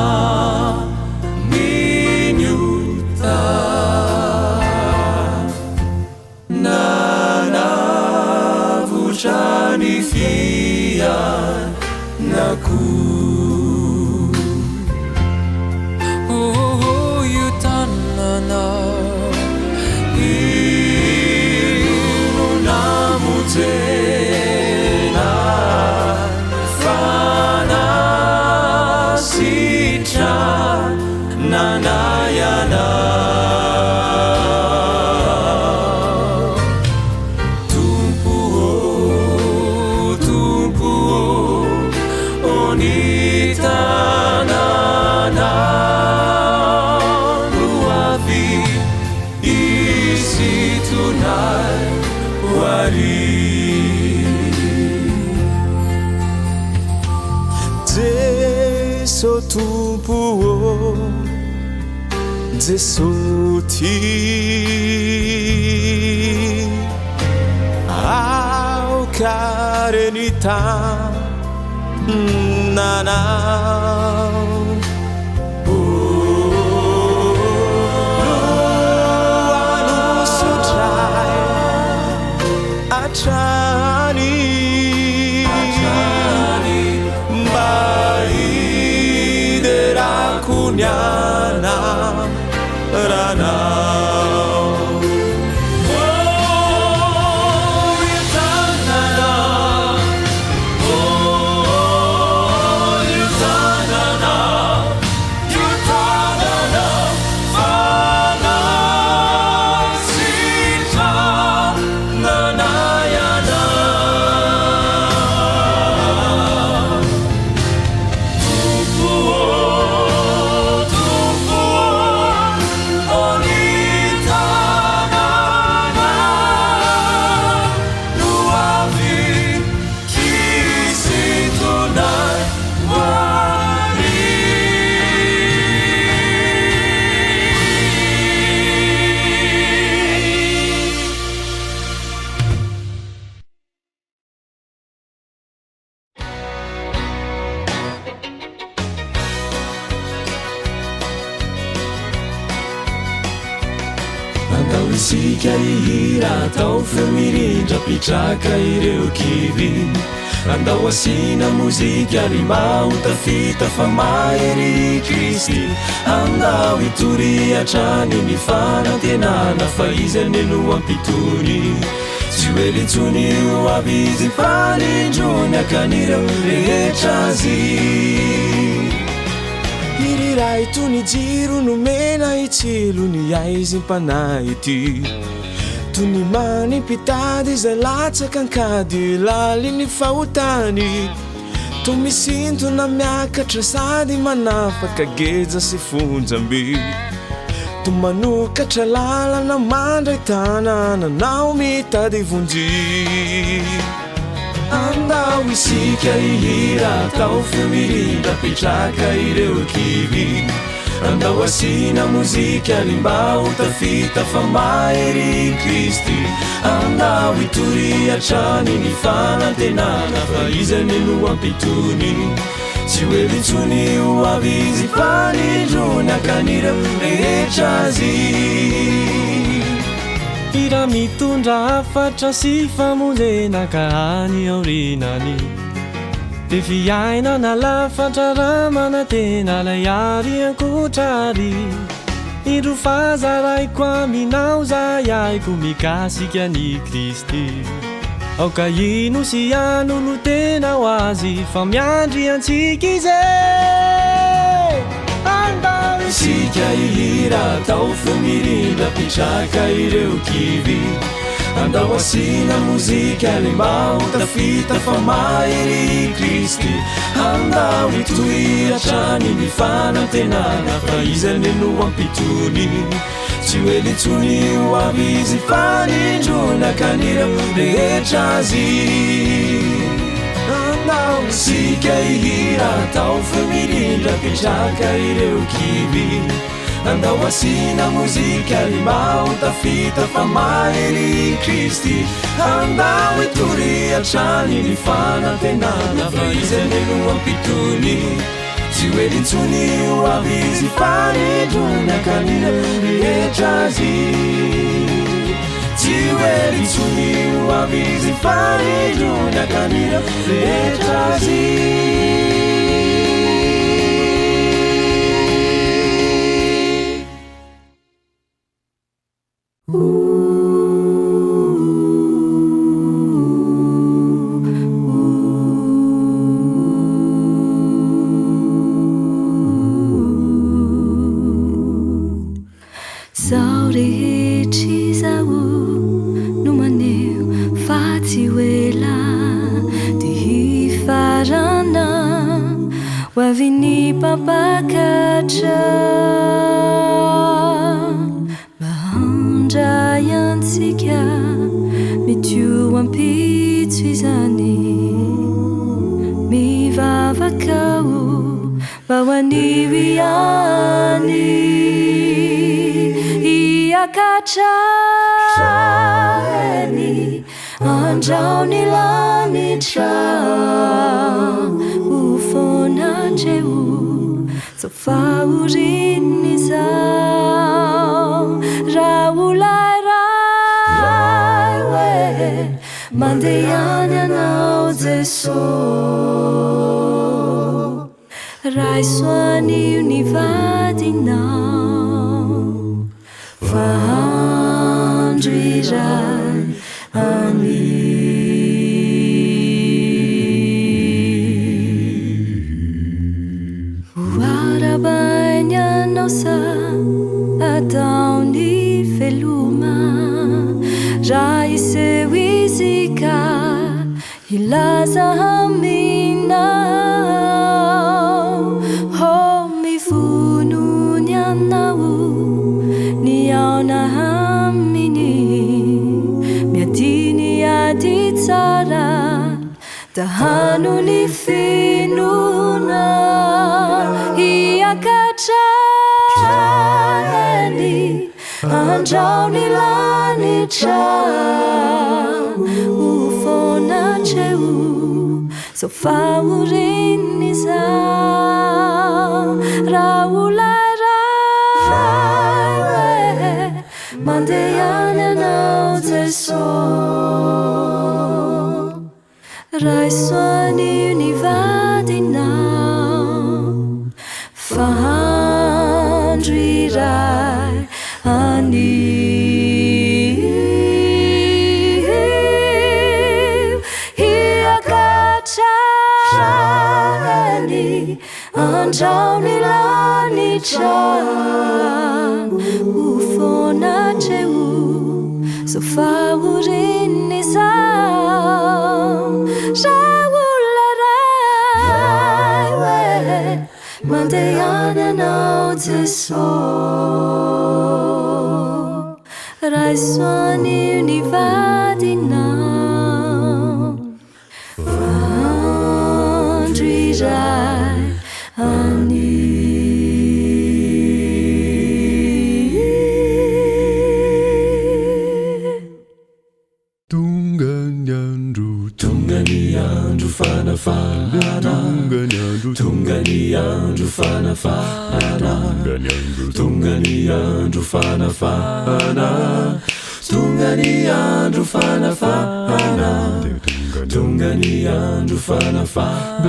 [SPEAKER 2] minyuta nanavotrany fianaku io tanana ino namotena fanasitra nanayana Tumpu Jesuti au karenita nana anu sutrai atrani kunyana rana Tao femirindra pitraka ireo kivy andao asina mozika ry mahotafita fa mahery Kristy andao itory atrany ny fanantenana fa izy anelo ampitony tsy hoe litsony io avy izy fanindrony akanireo rehetra azy iry raha itony jiro nomena itsilo ny aizy mpanay ity tony mani pitady zay latsaka ankady lali ny fahotany to misintona miakatra sady manafaka geja sy fonjamby to manokatra lalana mandray tanana nao mitady vonjy andao isika ihira tao femirindra pitraka ireo kivy andao asina mozika limbao tafita fa mahery Kristy andao itory atrany ny fanantenana fa izy anelo ampitony tsy hoe litsony io avy izy fanindrony akanireo rehetra azy ira mitondra hafatra sy famonjena ka any aorinany de fiaina na lafatra raha manantena lay ary ankotrary indro fazaraiko aminao zay aiko mikasika ny Kristy aoka ino sy anolo tena ho azy fa miandry antsika izay andao isika ihira tao femirindra pitraka ireo kivy andao asina mozika le mahotafita fa mahery Kristy andao itoy atrany ny fanantenana fa izy anelo ampitony tsy hoe litsony io avy izy fanindrony akanireo rehetra azy andao isika ihira tao femirindra pitraka ireo kivy andao asina mozika le mahotafita fa mahery Kristy andao itory atrany ny fanantenana fa izy anelo ampitony tsy hoe litsony avizy faridronyakanina rehetrazy tsy hoe litsony avizy faridronyakanina rehetrazy
[SPEAKER 12] Vini papakatra mahandrayantsika mitio ampitso izany mivavakao mba ho anio ihany hiakatrany andraony lanitra ufonandreu sofauriny zao raularai we mandeany anao Jeso raisoanio ny vadinao fahandro iray ani sa ataony veloma raha iseo izika ilaza aminao ho mivonony anao ny aona aminy miadiny ady tsara dahano ny finona hiakatra andraony lanitra ufonandreu sofauriny zao raularai we mandeany anao Jeso raisoanio ny vadinao fahandro iray ani hiakatrany andraony lanitra ufonandreu sofauriny zao raularai we mandeany anao Jeso raisoanio ny vadinao fahandro iray ani
[SPEAKER 2] tongany andro fanafana tongany andro fanafana tongany andro fanafana tongany andro fanafana tongany andro fanafana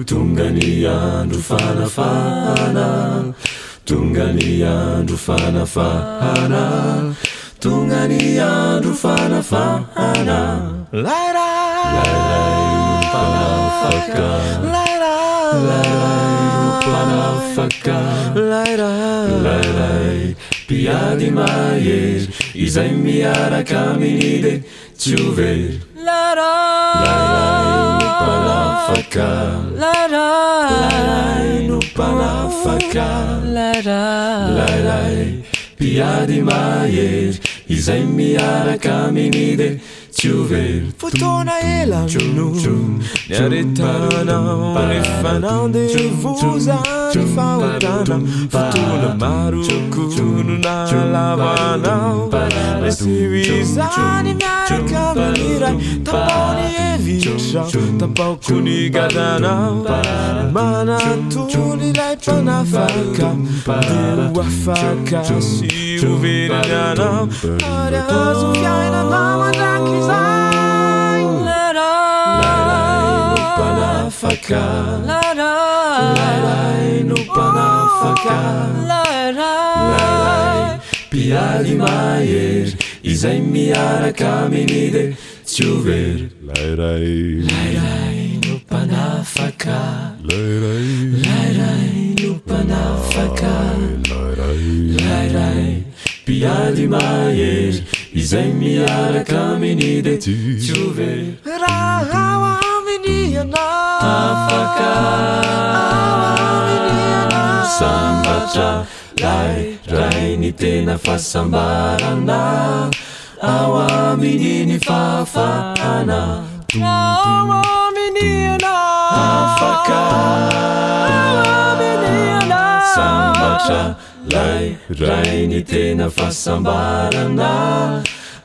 [SPEAKER 2] tongany andro fanafana tongany andro fanafana tongany andro fanafana panafaka panafaka lairai piady mahery izay miaraka aminy de tsy ho very lairai no panafaka lairai no panafaka lairai piady mahery izay miaraka aminy de tsy ho very fotoana ela no ny aretanao rehefanao de vozany fahotana fotoana maro kono nalavanao leseo izany miaraka mira tapao ny hevitrao tapaoko ny gadanao manatony ilay mpanafaka de ho afaka sy overiny anao ary azo fiainana mandrakizay lairay no mpanafaka lairay no mpanafaka lairay piady mahery izay miaraka aminy de tsy overy lairay no mpanafaka lairay no mpanafaka lairay piady mahery izay miaraka aminy de tsy overy raha ao aminy anao afaka sambatra lairay ny tena fahasambarana ao aminy ny fahafahana ao aminy anao afaka sambatra lairay ny tena fahasambarana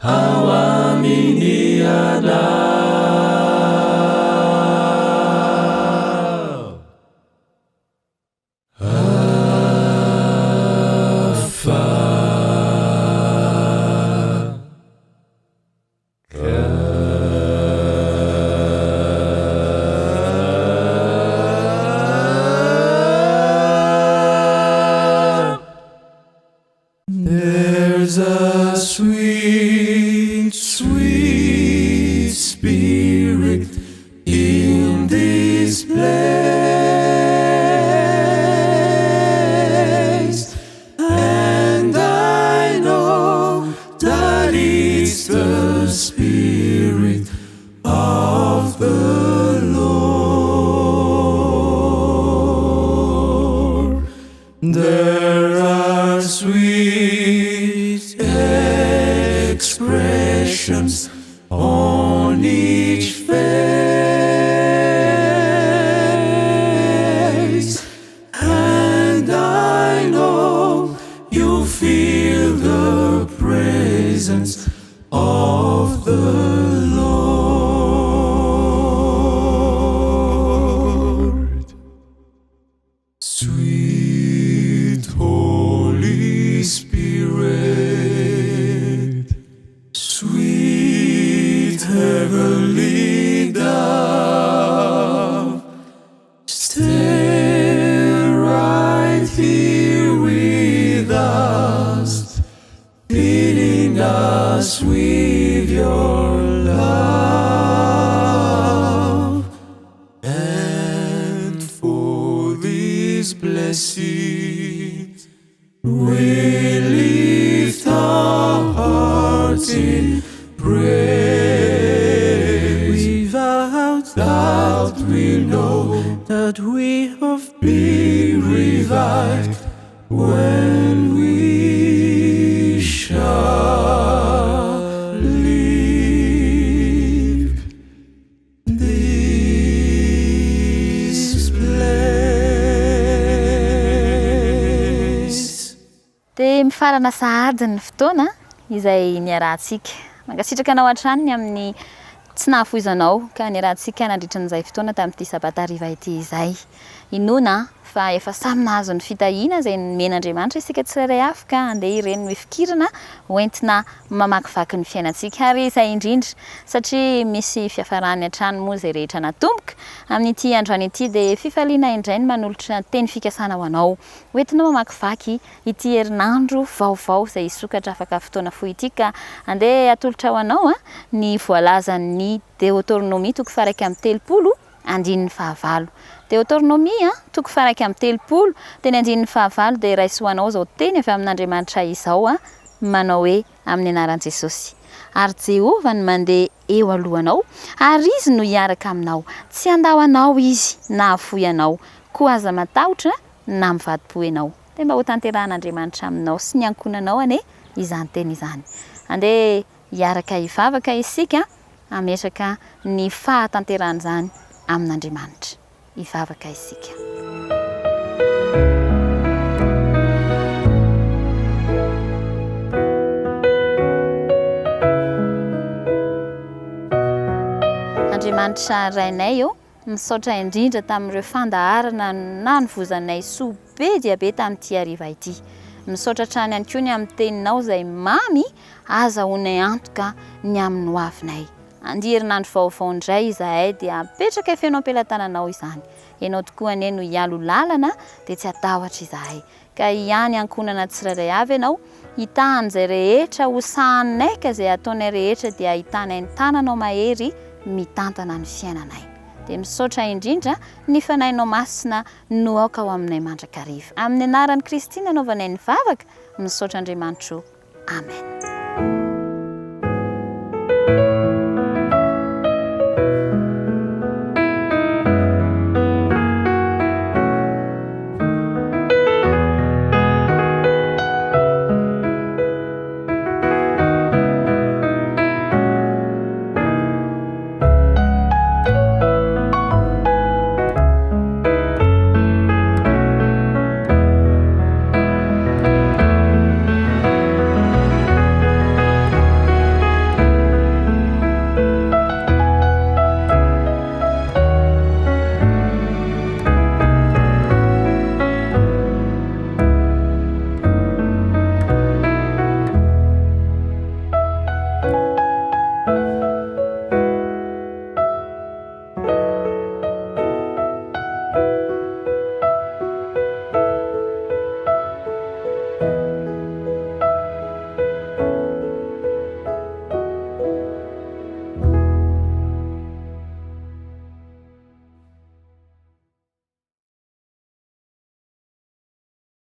[SPEAKER 2] ao aminy anao There's a sweet, sweet spirit in this place, and I know that it's the Spirit of the Lord. There are sweet expressions on each face, and I know you feel the presence of the Lord. Sweet Holy Spirit, sweet heavenly dove, stay right here with us, filling us with your love. And for this blessing we lift our hearts in praise. Without doubt we know that we have been revived when we shall leave this place.
[SPEAKER 1] Dia mifarana sahady ny fotoana izay niarahantsika. Mankasitraka anao an-tranony amin'ny tsy nahafoizanao ka niarahantsika nandritran'izay fotoana tamin'ity sabata hariva ity izay. Inoana fa efa samy nahazo ny fitahiana izay nomen'Andriamanitra isika tsirairay avy ka andeha ireny mifikirana hoentina mamakivaky ny fiainantsika ary izay indrindra satria misy fiafarany an-trano moa izay rehetra natomboka amin'ity androany ity dia fifaliana indray ny manolotra teny fikasana ho anao hoentina mamakivaky ity herinandro vaovao izay sokatra afaka fotoana fohy ity ka andeha atolotra ho anao ny voalazan'ny Deutéronomie toko faha 1:30 Deutéronomie toko faha 1:30 teny 1:50 dia raisoanao zao teny avy amin'Andriamanitra izao manao hoe amin'ny anaran'i Jesosy. Ary Jehovah ny mandeha eo alohanao ary izy no hiaraka aminao, tsy andahoanao izy na hafoy anao, koa aza matahotra na mivadi-po ianao. Dia mba ho tanterahan'Andriamanitra aminao sy ny ankonanao ane izany teny izany. Andeha hiaraka hivavaka isika ametraka ny fahatanterana izany amin'Andriamanitra. Hivavaka isika. andriamanitra rainay eo misaotra indrindra tamin'ireo fandaharana na nyvozanay soa be dia be tamin'ity hariva ity. Misaotra trany ihany koa ny amin'ny teninao izay mamy azahoanay antoka ny amin'ny hoavinay. Andia herinandro vaovao indray izahay dia apetraka fenao am-pelatananao izany. Ianao tokoa anie no hialo lalana dia tsy atahotra izahay. Ka ihany ankonana tsirairay avy ianao hitahany izay rehetra ho sahanay ka izay ataonay rehetra dia hitanay ny tananao mahery mitantana ny fiainanay. Dia misaotra indrindra ny fanahinao masina no aoka ao aminay mandrakariva. Amin'ny anaran'i Kristina anaovanay ny vavaka, misaotra Andriamanitra. Amen.